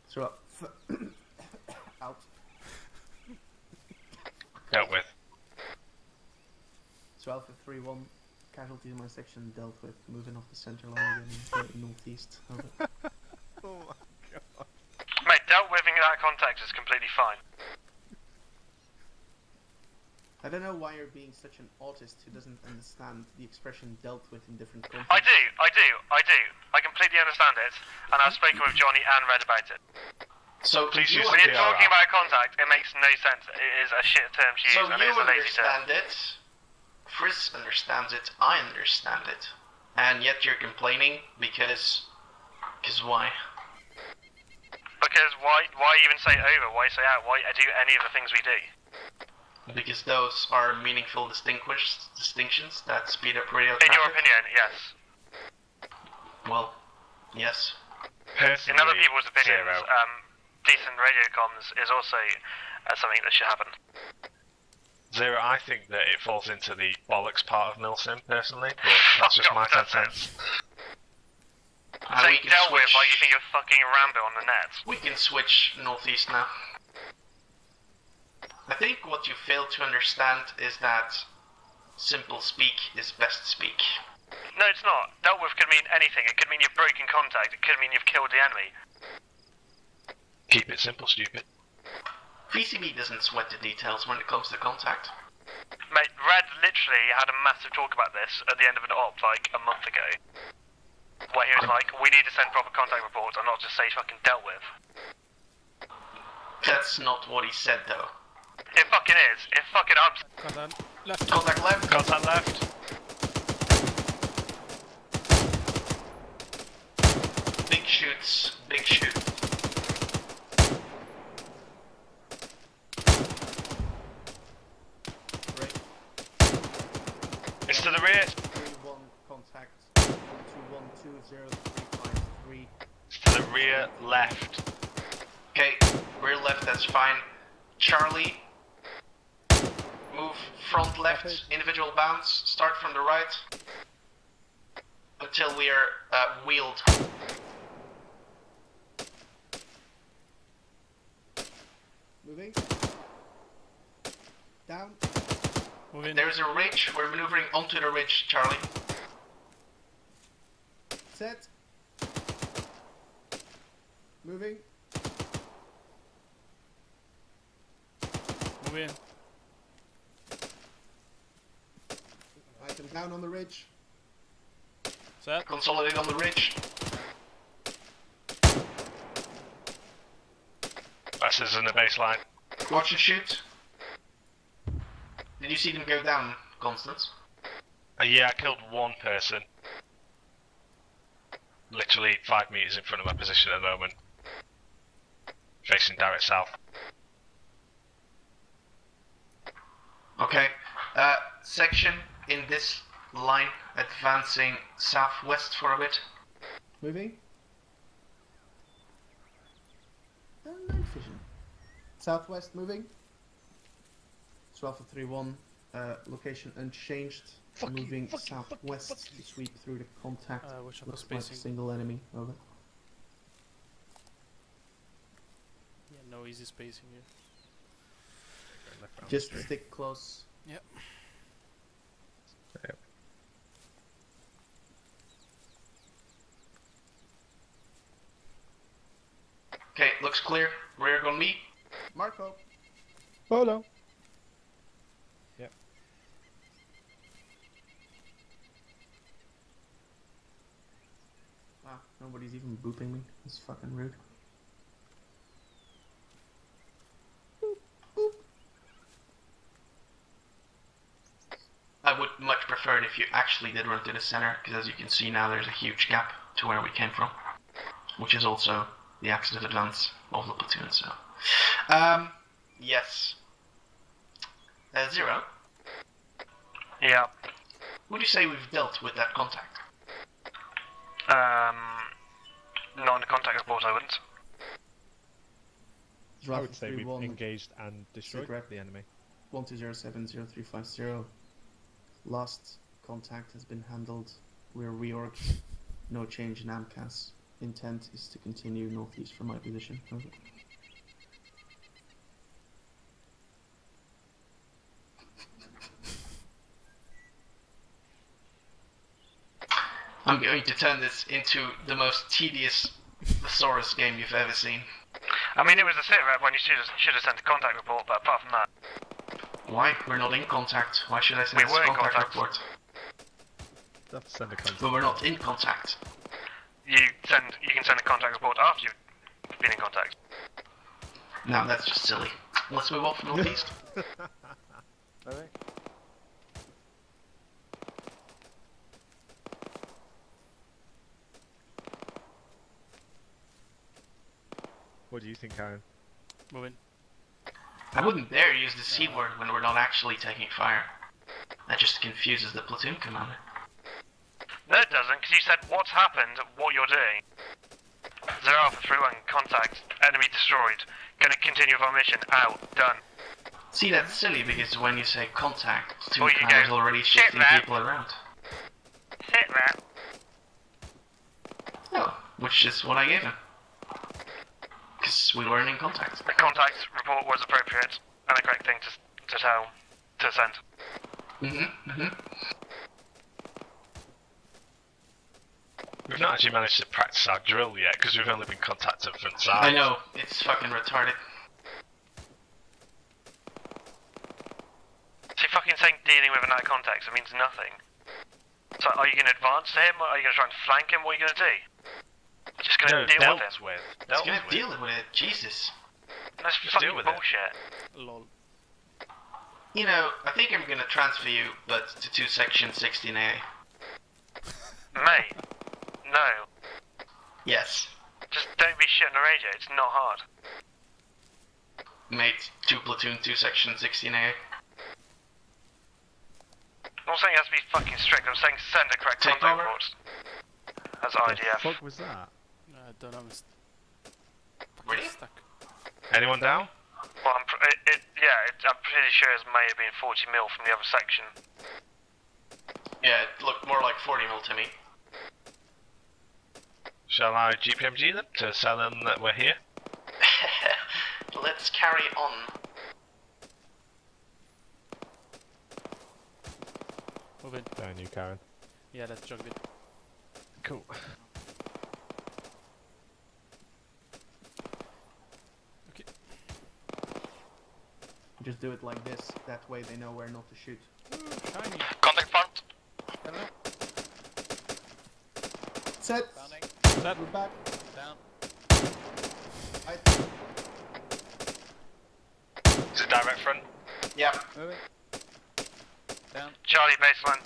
So out. Dealt with. So Alpha 3-1, casualties in my section dealt with, moving off the center line again in northeast. Over. Oh my god. Mate, dealt with in that context is completely fine. I don't know why you're being such an autist who doesn't understand the expression dealt with in different contexts. I do. I completely understand it, and I've spoken with Johnny and read about it. So please use when you're talking about contact, it makes no sense. It is a shit term to use, So and you it is a lazy term. understand it, Frizz understands it, I understand it, and yet you're complaining because why? Because why even say over? Why say out? Why do any of the things we do? Because those are meaningful distinctions that speed up radio In your traffic. opinion, yes. Well, yes. In other people's opinions, decent radio comms is also something that should happen. Zero, I think that it falls into the bollocks part of Milsim, personally, but that's just my 10 cents. Say dealt with like you think you're fucking Rambo on the net. We can switch northeast now. I think what you fail to understand is that simple speak is best speak. No, it's not. Dealt with could mean anything. It could mean you've broken contact. It could mean you've killed the enemy. Keep it simple, stupid. VCB doesn't sweat the details when it comes to contact. Mate, Red literally had a massive talk about this at the end of an op like a month ago. Where he was like, we need to send proper contact reports and not just say fucking dealt with. That's not what he said though. It fucking is. It fucking ups. Contact left. Contact left. Contact left. Big shoots. Big shoot. It's to the rear. 3-1 contact. 2120353. It's to the rear left. Okay, rear left, that's fine. Charlie, move front left, individual bounce, start from the right until we are wheeled. Moving. Down. Moving. There's a ridge, we're maneuvering onto the ridge, Charlie. Set. Moving. Move in. Item down on the ridge. Set. Consolidate on the ridge. This is in the baseline. Watch and shoot. Did you see them go down, Constance? Yeah, I killed one person. Literally 5 meters in front of my position at the moment. Facing direct south. Okay. Section in this line advancing southwest for a bit. Moving. Night vision. Southwest moving. So Alpha 3-1, location unchanged. Moving southwest to sweep through the contact. Which of the Looks like a spacing? single enemy. Over. Yeah, no easy spacing here. Just stick close. Yep. Yep. Okay, looks clear. Rear on me. Marco. Hello. Yep. Ah, nobody's even booping me. That's fucking rude. I would much prefer it if you actually did run to the center, because as you can see now there's a huge gap to where we came from. Which is also the axis of advance of the platoon, so... yes. Zero? Yeah. Would you say we've dealt with that contact? Not in the contact report, I wouldn't. I would say we've engaged and destroyed the enemy. 12070350. Last contact has been handled. We're reorged. No change in AMCAS. Intent is to continue northeast from my position. Over. I'm going to turn this into the most tedious thesaurus game you've ever seen. I mean, it was a sit rep when you should have sent a contact report, but apart from that... Why? We're not in contact. Why should I send We were a in contact contact. report? You have to send a contact. But we're not in contact. You can send a contact report after you've been in contact. No, that's just silly. Let's move off northeast. Okay. What do you think, Aaron? Moving. I wouldn't dare use the C word when we're not actually taking fire. That just confuses the platoon commander. No, it doesn't, because you said what's happened, what you're doing. 0 Alpha 3-1, contact, enemy destroyed. Gonna continue with our mission, out, done. See, that's silly because when you say contact, platoon Or you commander's go, already "Sit shifting rep." people around. Sit rep. Oh, which is what I gave him. Because we weren't in contact. The contact report was appropriate, and a correct thing to send. We've not actually managed to practice our drill yet because we've only been contacted from side. I know, it's fucking retarded. So fucking saying dealing with another contact, it means nothing. So are you going to advance him, or are you going to try and flank him, what are you going to do? Just going to deal with him? Just gonna deal with it, Jesus. That's Just fucking deal with it. bullshit. Lol. You know, I think I'm gonna transfer you, but to 2 section 16A. Mate, no. Yes. Just don't be shit on the radio, it's not hard. Mate, 2 platoon, 2 section 16A. I'm not saying it has to be fucking strict, I'm saying send a correct Take contact over. reports. As What the IDF. fuck was that? I don't know. Really? Stuck. Anyone down? Well, I'm pretty sure it may have been 40 mil from the other section. Yeah, it looked more like 40 mil to me. Shall I GPMG them to tell them that we're here? Let's carry on. Moving. Down you, Karen. Yeah, that's jogged it. Cool. Okay. Just do it like this, that way they know where not to shoot. Shiny. Contact front. Set! Set. We're back. Down. Is it direct front? Yep. Moving. Down. Charlie baseline.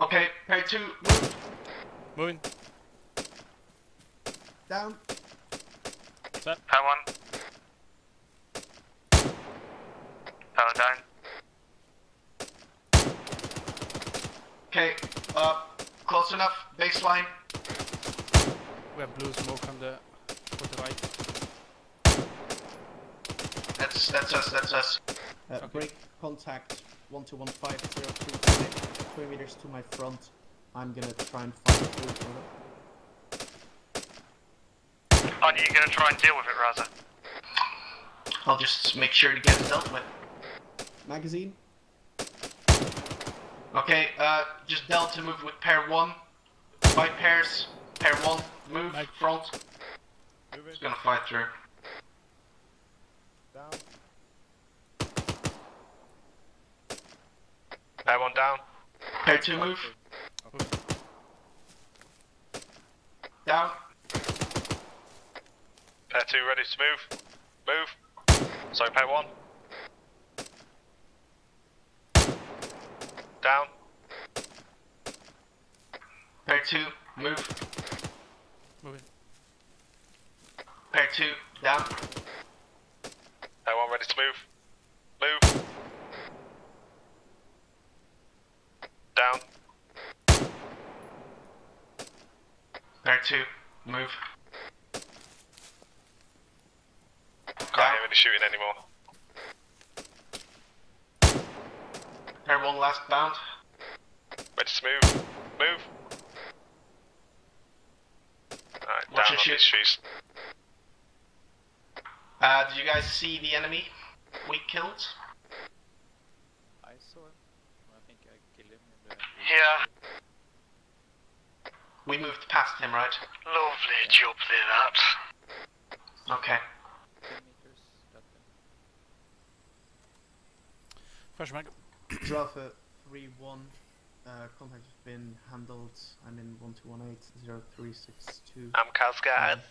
Okay, pair 2, move. Moving. Down. Set. Pair 1. Pair 1 down. Okay, close enough, baseline. We have blue smoke on the right. That's us. Break contact 121503 20 meters to my front. I'm gonna try and fight through. Are you going to try and deal with it, Raza? I'll just make sure to get it dealt with. Magazine. Okay, just Delta move with pair 1. 5 pairs. Pair 1, move, front. It's gonna fight through. Down. Pair 1 down. Pair 2, move. Down. Pair 2 ready to move. Move. Sorry, pair 1. Down. Pair 2, move. Moving. Pair 2, down. Pair 1 ready to move. Move. Down. Pair 2, move. Can't hear any shooting anymore. Everyone last bound. Ready to move. Move. Alright, Watch down and on shoot. these trees. Did you guys see the enemy we killed? I saw him. I think I killed him in the... Yeah. We moved past him, right? Lovely job there, that. Okay. 10 meters, got him. Fresh mag. Alpha 3-1. Contact has been handled. I'm in 1218-0362. I'm Cascade.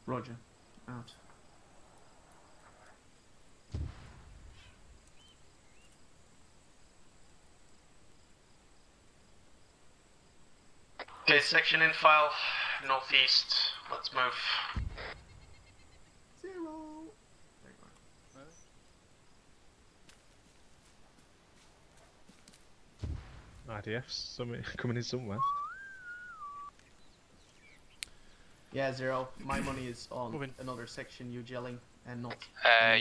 Roger. Out. Okay, section in file, northeast. Let's move. 0. IDF's coming in somewhere. Yeah, 0. My money is on another section you gelling and not.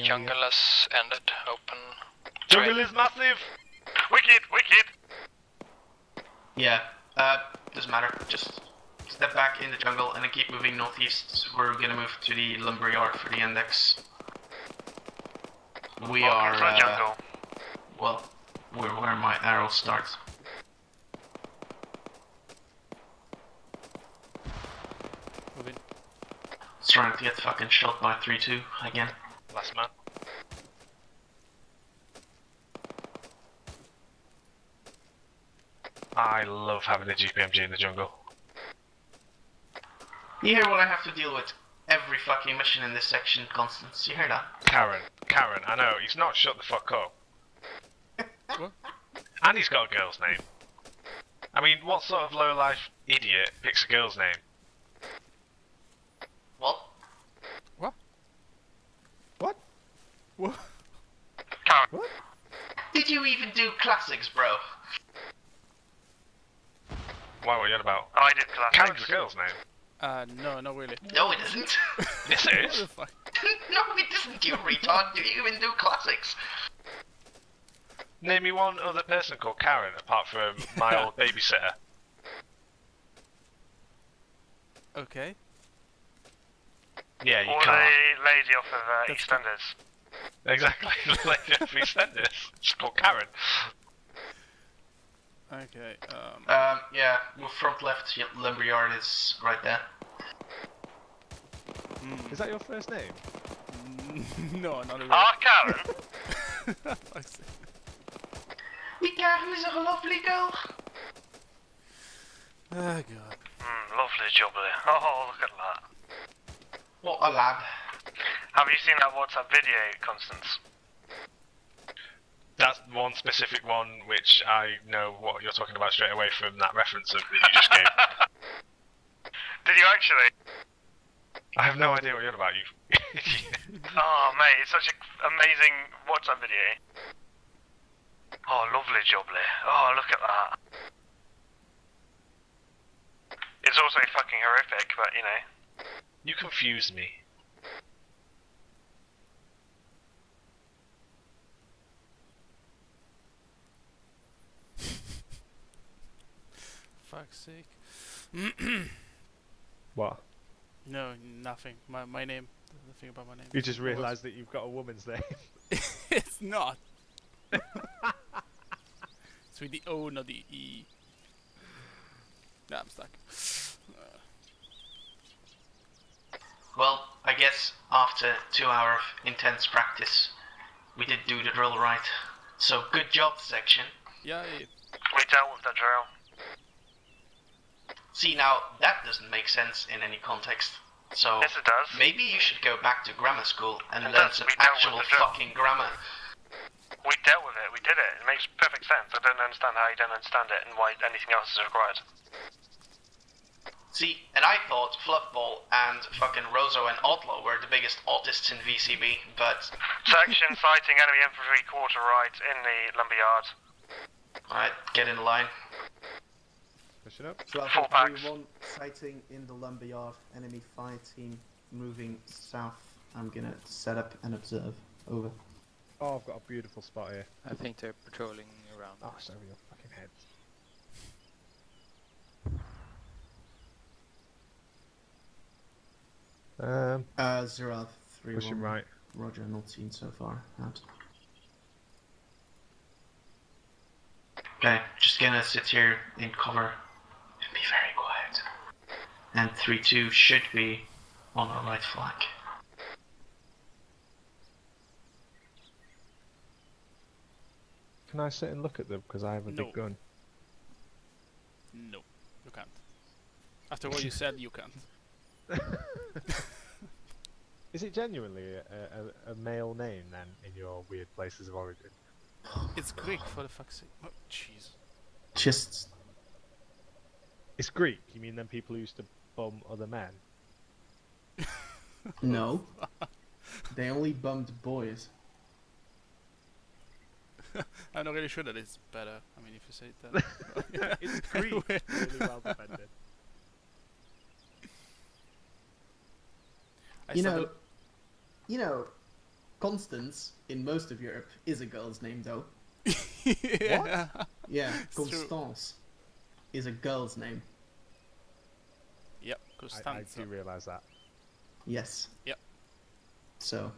Jungle has ended. Open. Jungle is massive! Wicked, wicked! Yeah, doesn't matter. Just step back in the jungle and then keep moving northeast. We're gonna move to the lumberyard for the index. We Welcome to the are, jungle. well, we're where my arrow starts. Moving. Starting to get fucking shot by 3-2 again. Last man. I love having a GPMG in the jungle. You hear what I have to deal with every fucking mission in this section, Constance? You hear that? Karen, I know, he's not shut the fuck up. What? And he's got a girl's name. I mean, what sort of low-life idiot picks a girl's name? What? What? What? What? Karen. What? Did you even do classics, bro? What were you on about? I did classics. Karen's a girl's name. No, not really. No, it isn't. Yes, it What is. the fuck? No, it isn't, you retard. Do you even do classics? Name me one other person called Karen apart from my old babysitter. Okay. Yeah, you Or can't. the lady off of EastEnders. Exactly, like if we send this, it's called Karen. Okay. Yeah, move front left, lumberyard is right there. Is that your first name? No, not really. Ah, Karen! Fuck's sake. Karen is a lovely girl. Oh god. Lovely jubbly. Oh, look at that. What a lad. Have you seen that WhatsApp video, Constance? That's one specific one which I know what you're talking about straight away from that reference that you just gave. Did you actually? I have no idea what you're on about, you. Oh, mate, it's such an amazing WhatsApp video. Oh, lovely jubbly. Oh, look at that. It's also fucking horrific, but you know. You confuse me. Fuck's sake. What? No, nothing. My name. Nothing about my name. You just realised that you've got a woman's name. It's not. It's with the O, not the E. Nah, I'm stuck. Well, I guess after 2 hours of intense practice, we did do the drill right. So good job, section. Yay. We dealt with the drill. See, now, that doesn't make sense in any context. So, Yes, it does. maybe you should go back to grammar school and It learn does. some We dealt with actual the drill. fucking grammar. We dealt with it. We did it. It makes perfect sense. I don't understand how you don't understand it and why anything else is required. See, and I thought Fluffball and fucking Rozo and Outlaw were the biggest autists in VCB, but... Section sighting enemy infantry quarter right in the lumberyard. Alright, get in line. Pushing up. So Full Alpha packs. 3-1, sighting in the lumberyard, enemy fire team moving south. I'm gonna set up and observe. Over. Oh, I've got a beautiful spot here. I think they're patrolling around. Oh, sorry, your fucking head. Zero 3-1. Pushing right. Roger, not seen so far. Out. Okay, just gonna sit here in cover and be very quiet. And 3-2 should be on our right flank. Can I sit and look at them because I have a No. big gun? No, you can't. After what you said, you can't. Is it genuinely a male name then in your weird places of origin? It's Greek, for the fuck's sake. Oh, jeez. Just. It's Greek? You mean then people who used to bum other men? No. They only bummed boys. I'm not really sure that it's better. I mean, if you say it that. It's Greek. Really well defended. You know, Constance in most of Europe is a girl's name, though. Yeah. What? Yeah, It's true. Constance is a girl's name. Yep, I Costanza. do realise that. Yes. Yep. So.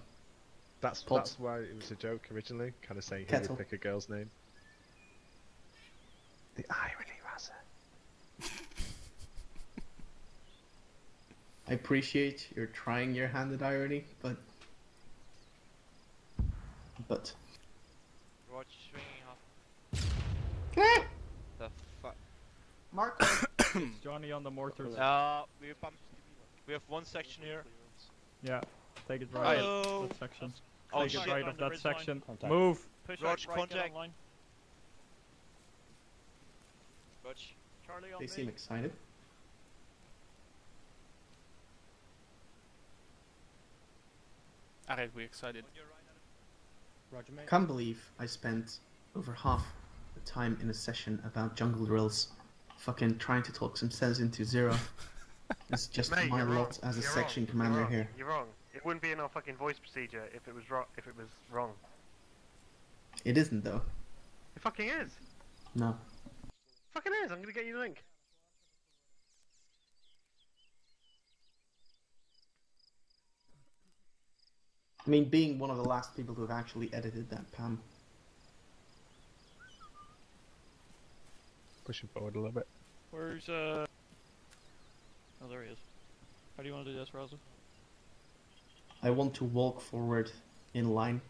That's why it was a joke originally, kind of saying he Kettle. would pick a girl's name. The irony, Razza. I appreciate you're trying your hand at irony, but. Roger, swinging off. The fuck? Mark. Johnny on the mortars. We have one section here. Yeah, take it right Hello. of that section. Oh, Take it shit. right of that Ridge section. line. Move. Push Roger, right, contact. Roger. Charlie on They seem excited. Alright, we're excited. Roger, mate. Can't believe I spent over half the time in a session about jungle drills, fucking trying to talk some sense into Zero. It's just Mate, my you're lot wrong. as a You're section wrong. commander You're wrong. here. You're wrong. It wouldn't be in our fucking voice procedure if it was wrong. It isn't though. It fucking is. No. Fucking is. I'm gonna get you the link. I mean, being one of the last people to have actually edited that, Pam. Pushing forward a little bit. Where's Oh, there he is. How do you want to do this, Raza? I want to walk forward in line,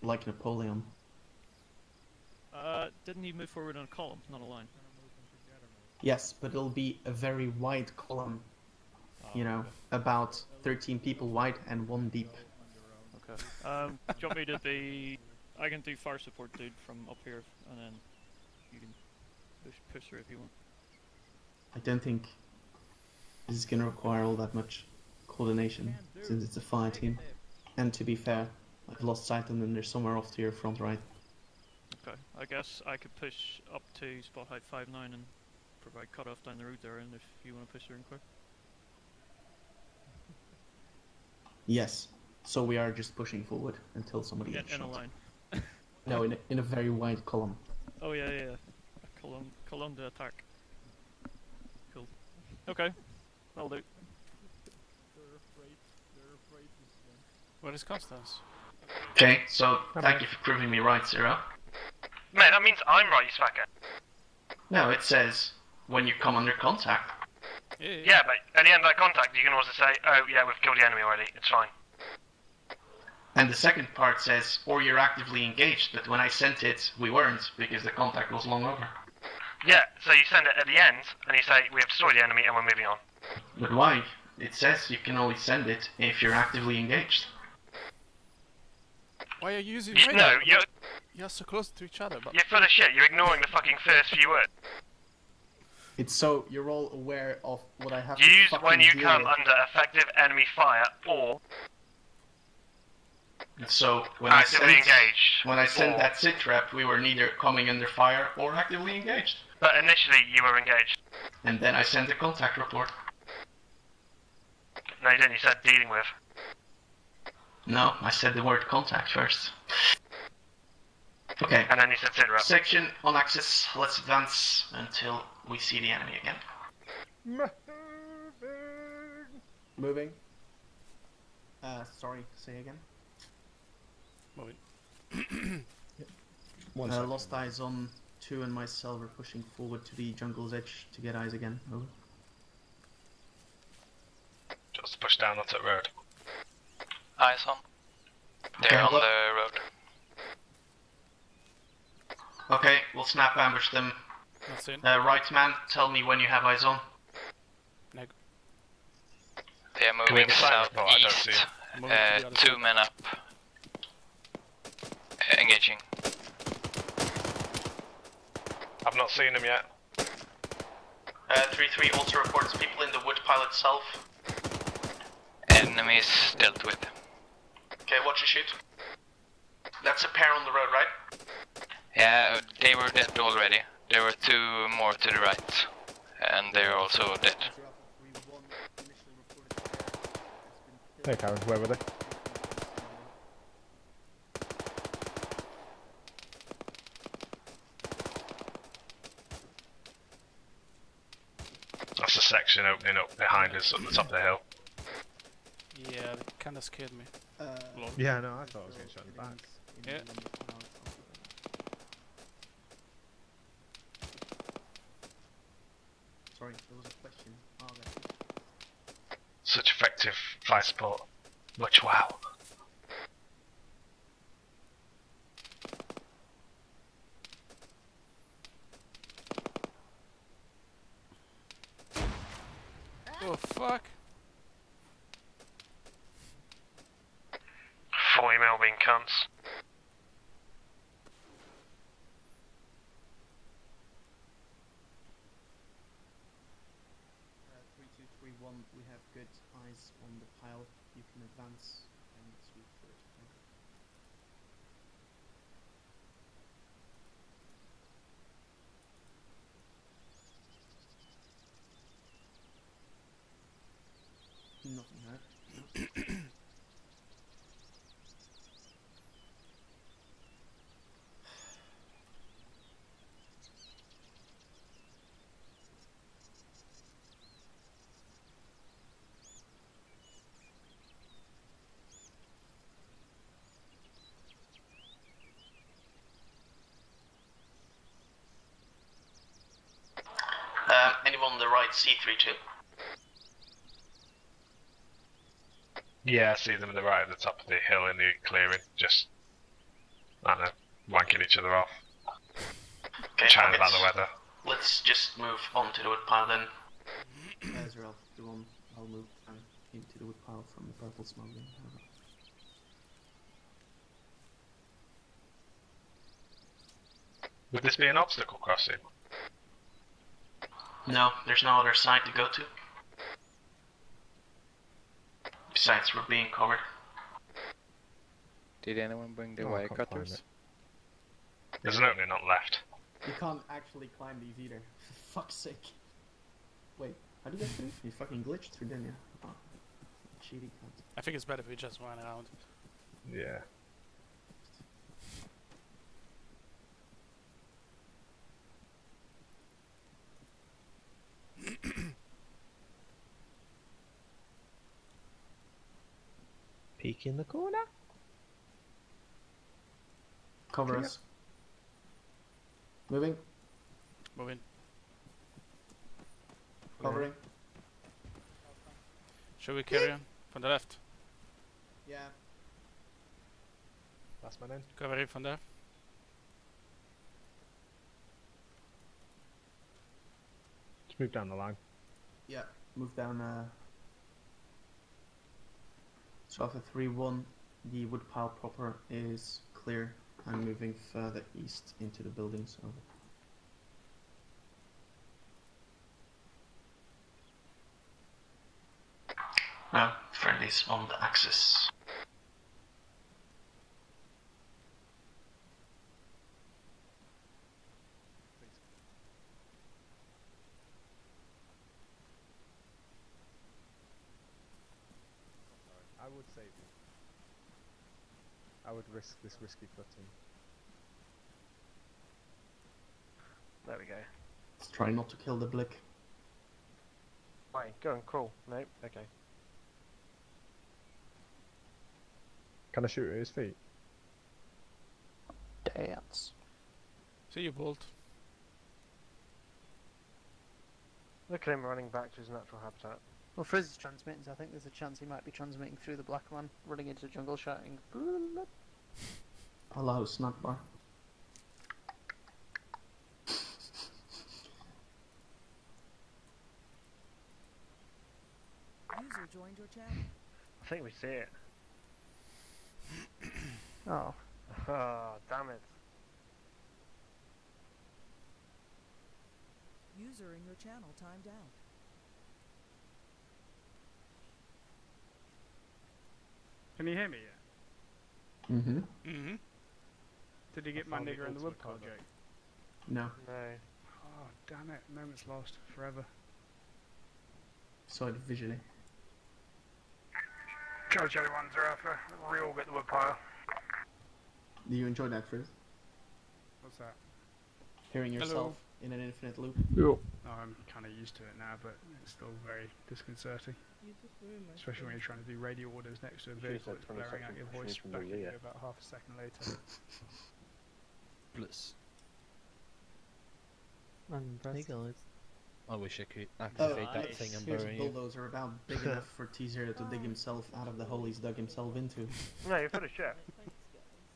like Napoleon. Didn't he move forward in a column, not a line? Yes, but it'll be a very wide column. You know, about 13 people wide and 1 deep. Okay. Do you want me to be... I can do fire support, dude, from up here, and then you can push through if you want. I don't think this is going to require all that much coordination, since it's a fire team. And to be fair, I've lost sight of them, they're somewhere off to your front right. Okay, I guess I could push up to spot height 5-9 and provide cut-off down the road there, and if you want to push through and quick. Yes, so we are just pushing forward until somebody gets In shot. a line. No, in a very wide column. Oh yeah, yeah. Column to attack. Cool. Okay, that'll do. Where is Constance? Okay, so thank you for proving me right, Zero. Mate, that means I'm right, you smacker. No, it says when you come under contact. Yeah, but at the end of that contact, you can also say, oh yeah, we've killed the enemy already, it's fine. And the second part says, or you're actively engaged, but when I sent it, we weren't, because the contact was long over. Yeah, so you send it at the end, and you say, we have destroyed the enemy and we're moving on. But why? It says you can only send it if you're actively engaged. Why are you using You, radar? no, You're so close to each other, but... you're full of shit, you're ignoring the fucking first few words. It's so you're all aware of what I have to Use fucking when you deal come with. under effective enemy fire, or So when actively I engaged. sent or- that sit trap, we were neither coming under fire or actively engaged. But initially you were engaged. And then I sent a contact report. No, you didn't. You said dealing with. No, I said the word contact first. Okay. And then you said sit rep. Section on axis. Let's advance until we see the enemy again. Moving. Sorry, say again. Moving. Lost eyes on 2 and myself are pushing forward to the jungle's edge to get eyes again. Over. Just push down onto the road. Eyes on. They're on the road. Okay, we'll snap ambush them. That's it. Right man, tell me when you have eyes on. Neg. They are moving southeast. 2 men up. Engaging. I've not seen them yet. 3-3 also reports people in the woodpile itself. Enemies dealt with. Okay, watch and shoot. That's a pair on the road, right? Yeah, they were dead already. There were 2 more to the right. And they're also dead. Hey Karen, where were they? That's a section opening up behind us at the top of the hill. Yeah, that kinda scared me. Yeah, no, I thought I was getting shot in the back. Yeah. Sorry, there was a question. Oh, that's it. Such effective fire support. Much wow. Oh fuck. 40 mil being cunts. We have good eyes on the pile. You can advance and sweep for it. Nothing hurt. Anyone on the right, C3 too? Yeah, I see them on the right at the top of the hill in the clearing. Just, I don't know, wanking each other off. Okay, Chatting about the weather. Let's just move on to the woodpile then. Ezreal, go on. I'll move into the woodpile from the purple smuggling. Would this be an obstacle crossing? No, there's no other side to go to. Besides, we're being covered. Did anyone bring the wire cutters? There's an opening on the left. You can't actually climb these either. For fuck's sake. Wait, how do you get through? You fucking glitched through, didn't you? Oh, cheaty cunt. I think it's better if we just run around. Yeah. Peek in the corner. Cover us. Moving. Moving. Covering. Should we carry on? From the left. Yeah. Last man in. Covering from there. Just move down the line. Yeah. Move down. So after 3-1, the woodpile proper is clear. I'm moving further east into the buildings. Over. No, friendlies on the axis. save you. I would risk this risky footing. There we go. Let's try not to kill the blick. Wait, go and crawl. Nope, okay. Can I shoot at his feet? Dance. See you, Bolt. Look at him running back to his natural habitat. Well, Frizz is transmitting, so I think there's a chance he might be transmitting through the black man, running into the jungle shouting, "Blood." Allow snack bar. User joined your channel. I think we see it. Oh. Oh, damn it. User in your channel timed out. Can you hear me yet? Mm-hmm. Mm-hmm. Did you get my nigger in the woodpile joke? No. No. Oh, damn it. Moment's lost. Forever. Saw it visually. Charge ones are after. We all get the woodpile. Do you enjoy that, Frizz? What's that? Hearing yourself Hello. in an infinite loop? Oh, I'm kind of used to it now, but it's still very disconcerting. Especially when you're trying to do radio orders next to a vehicle that's blaring out your voice back at you about half a second later. Bliss. Hey guys. I wish I could Oh, activate that thing and here's a bury you. bulldozer about big enough for T0 to dig himself out of the hole he's dug himself into. No, you're full of shit.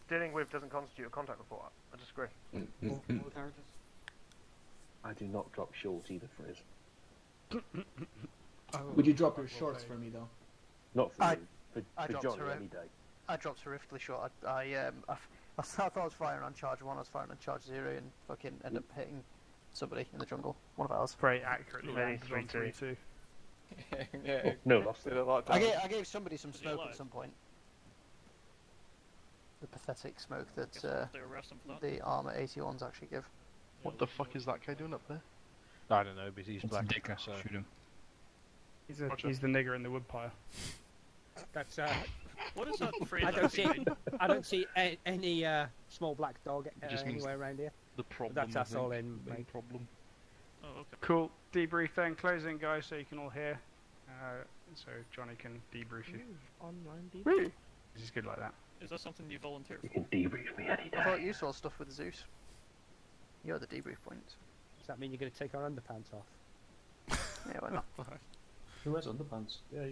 Dealing with doesn't constitute a contact report. I disagree. I do not drop short either, Frizz. Would you drop your shorts for me, though? Not for I you, for dropped Johnny her- any day. I dropped horrifically short. I thought I was firing on charge 1, I was firing on charge 0 and fucking ended up hitting somebody in the jungle. One of ours. Very accurately Many landed on 3-2. 3-2. No loss. I gave somebody some smoke at some point. The pathetic smoke that the armor 81s actually give. What the fuck is that guy doing up there? I don't know, but he's It's black, Dicker, so shoot him. He's the nigger in the woodpile. That's What is that phrase I don't see. actually mean? I don't see any small black dog just means anywhere around here. The problem. That's I us all think. in, Main mate. problem. Oh, okay. Cool. Debrief then. Closing, guys, so you can all hear. So Johnny can debrief you. Online Really? This is good like that. Is that something you volunteer for? You can debrief me any I thought day. you saw stuff with Zeus. You're the debrief point. Does that mean you're going to take our underpants off? Yeah, why not? Who has underpants? Yeah.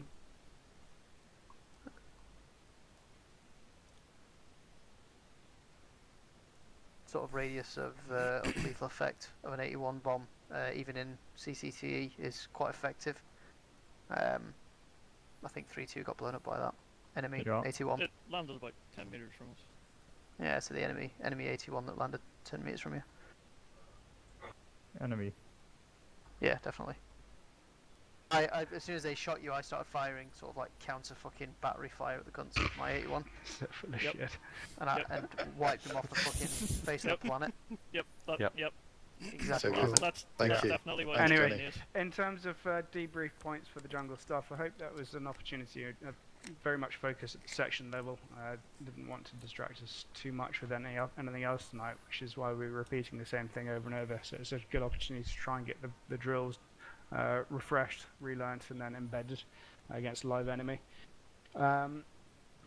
Sort of radius of lethal effect of an 81 bomb, even in CCTE, is quite effective. I think 3-2 got blown up by that. Enemy Yeah. 81. It landed about 10 meters from us. Yeah, so the enemy 81 that landed 10 meters from you. Enemy. Yeah, definitely. As soon as they shot you, I started firing sort of like counter fucking battery fire at the guns of my 81. Full of Yep. shit. And wiped them off the fucking face of the planet. Yep. Yep. Exactly. So what that's Thank you. definitely what Anyway, Johnny is. in terms of debrief points for the jungle stuff, I hope that was an opportunity. Very much focused at the section level. Didn't want to distract us too much with anything else tonight, which is why we're repeating the same thing over and over. So it's a good opportunity to try and get the drills refreshed, relearnt, and then embedded against a live enemy.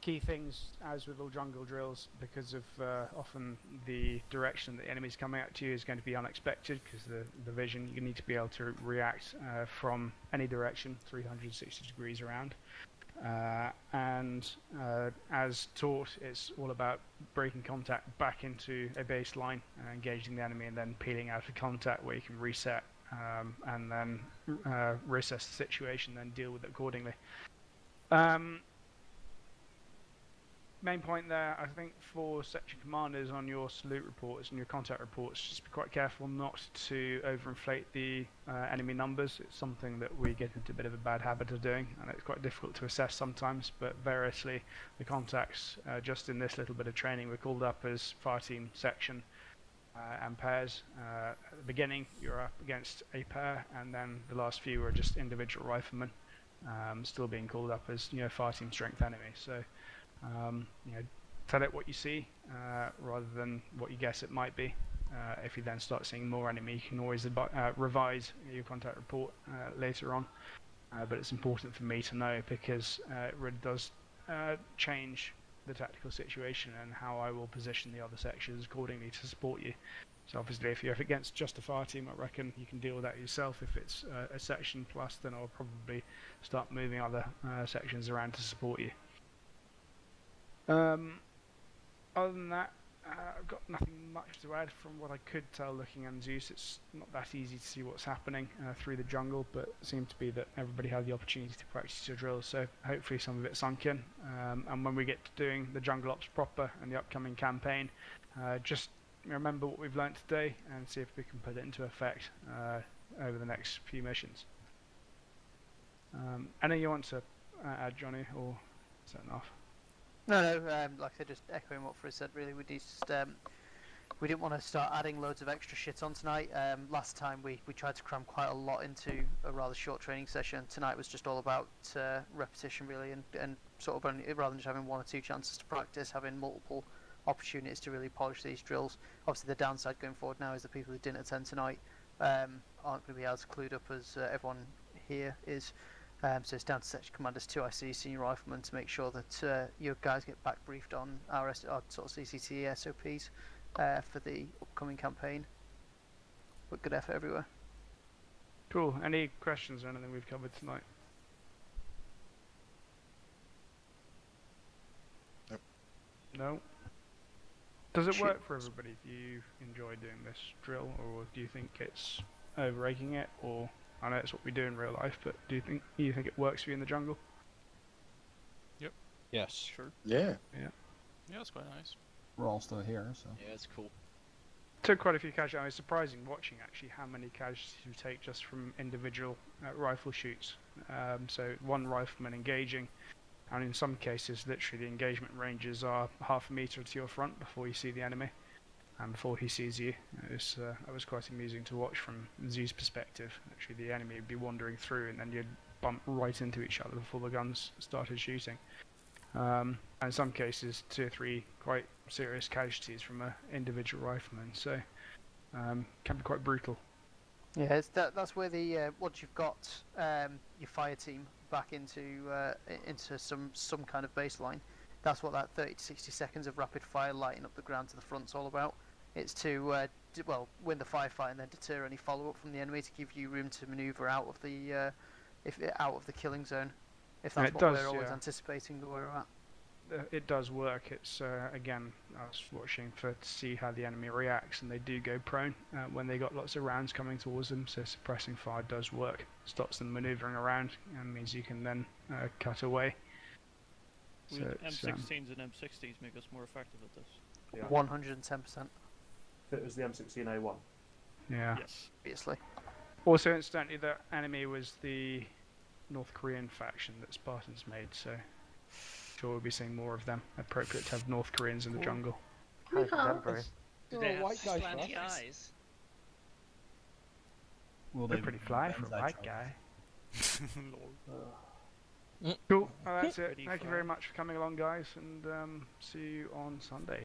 Key things, as with all jungle drills, because of often the direction the enemy's coming at you is going to be unexpected, because the vision, you need to be able to react from any direction, 360 degrees around. As taught, it's all about breaking contact back into a baseline, engaging the enemy, and then peeling out of contact where you can reset and then reassess the situation, then deal with it accordingly. Main point there, I think, for section commanders on your salute reports and your contact reports, just be quite careful not to overinflate the enemy numbers. It's something that we get into a bit of a bad habit of doing, and it's quite difficult to assess sometimes, but variously the contacts, just in this little bit of training, were called up as fire team, section, and pairs. At the beginning, you're up against a pair, and then the last few were just individual riflemen. still being called up as fighting strength enemy. So tell it what you see rather than what you guess it might be. If you then start seeing more enemy, you can always revise your contact report later on. But it's important for me to know because it really does change the tactical situation and how I will position the other sections accordingly to support you. So obviously if you're up against just a fire team, I reckon you can deal with that yourself. If it's a section plus, then I'll probably start moving other sections around to support you. Other than that, I've got nothing much to add from what I could tell looking at Zeus. It's not that easy to see what's happening through the jungle, but it seemed to be that everybody had the opportunity to practice your drills, so hopefully some of it sunk in. And when we get to doing the jungle ops proper and the upcoming campaign, just remember what we've learnt today and see if we can put it into effect over the next few missions. Anything you want to add, Johnny, or is that enough? No, like I said, just echoing what Frizz said, really, we didn't want to start adding loads of extra shit on tonight. Last time we tried to cram quite a lot into a rather short training session. Tonight was just all about repetition, really, and sort of rather than just having 1 or 2 chances to practice, having multiple opportunities to really polish these drills. Obviously, the downside going forward now is the people who didn't attend tonight aren't going to be as clued up as everyone here is. So it's down to section commanders 2 IC senior riflemen to make sure that your guys get back briefed on our sort of CCT SOPs for the upcoming campaign. But good effort everywhere. Cool. Any questions or anything we've covered tonight? Nope. No? Does it work for everybody? Do you enjoy doing this drill, or do you think it's overrating it, or... I know it's what we do in real life, but do you think it works for you in the jungle? Yep. Yes. Sure. Yeah. Yeah. Yeah, it's quite nice. We're all still here, so. Yeah, it's cool. Took quite a few casualties. I was surprising watching actually how many casualties you take just from individual rifle shoots. So one rifleman engaging, and in some cases, literally the engagement ranges are half a meter to your front before you see the enemy. And before he sees you, it was quite amusing to watch from Z's perspective. Actually, the enemy would be wandering through, and then you'd bump right into each other before the guns started shooting. And in some cases, 2 or 3 quite serious casualties from an individual rifleman. So, can be quite brutal. Yeah, that's where the once you've got your fire team back into some kind of baseline, that's what that 30 to 60 seconds of rapid fire lighting up the ground to the front's all about. It's to win the firefight and then deter any follow-up from the enemy to give you room to manoeuvre out of the out of the killing zone. If that's what we're always anticipating where we're at. It does work. It's again, I was watching to see how the enemy reacts, and they do go prone when they got lots of rounds coming towards them. So suppressing fire does work. Stops them manoeuvring around, and means you can then cut away. So M16s and M60s make us more effective at this. Yeah. 110%. If it was the M16A1. Yeah. Yes. Obviously. Also, incidentally, the enemy was the North Korean faction that Spartans made, so sure we'll be seeing more of them. Appropriate to have North Koreans in the jungle. How's contemporary? Do they have white guys? Well, they're pretty fly for a white guy. Cool. Well, that's it. Thank you very much for coming along, guys, and see you on Sunday.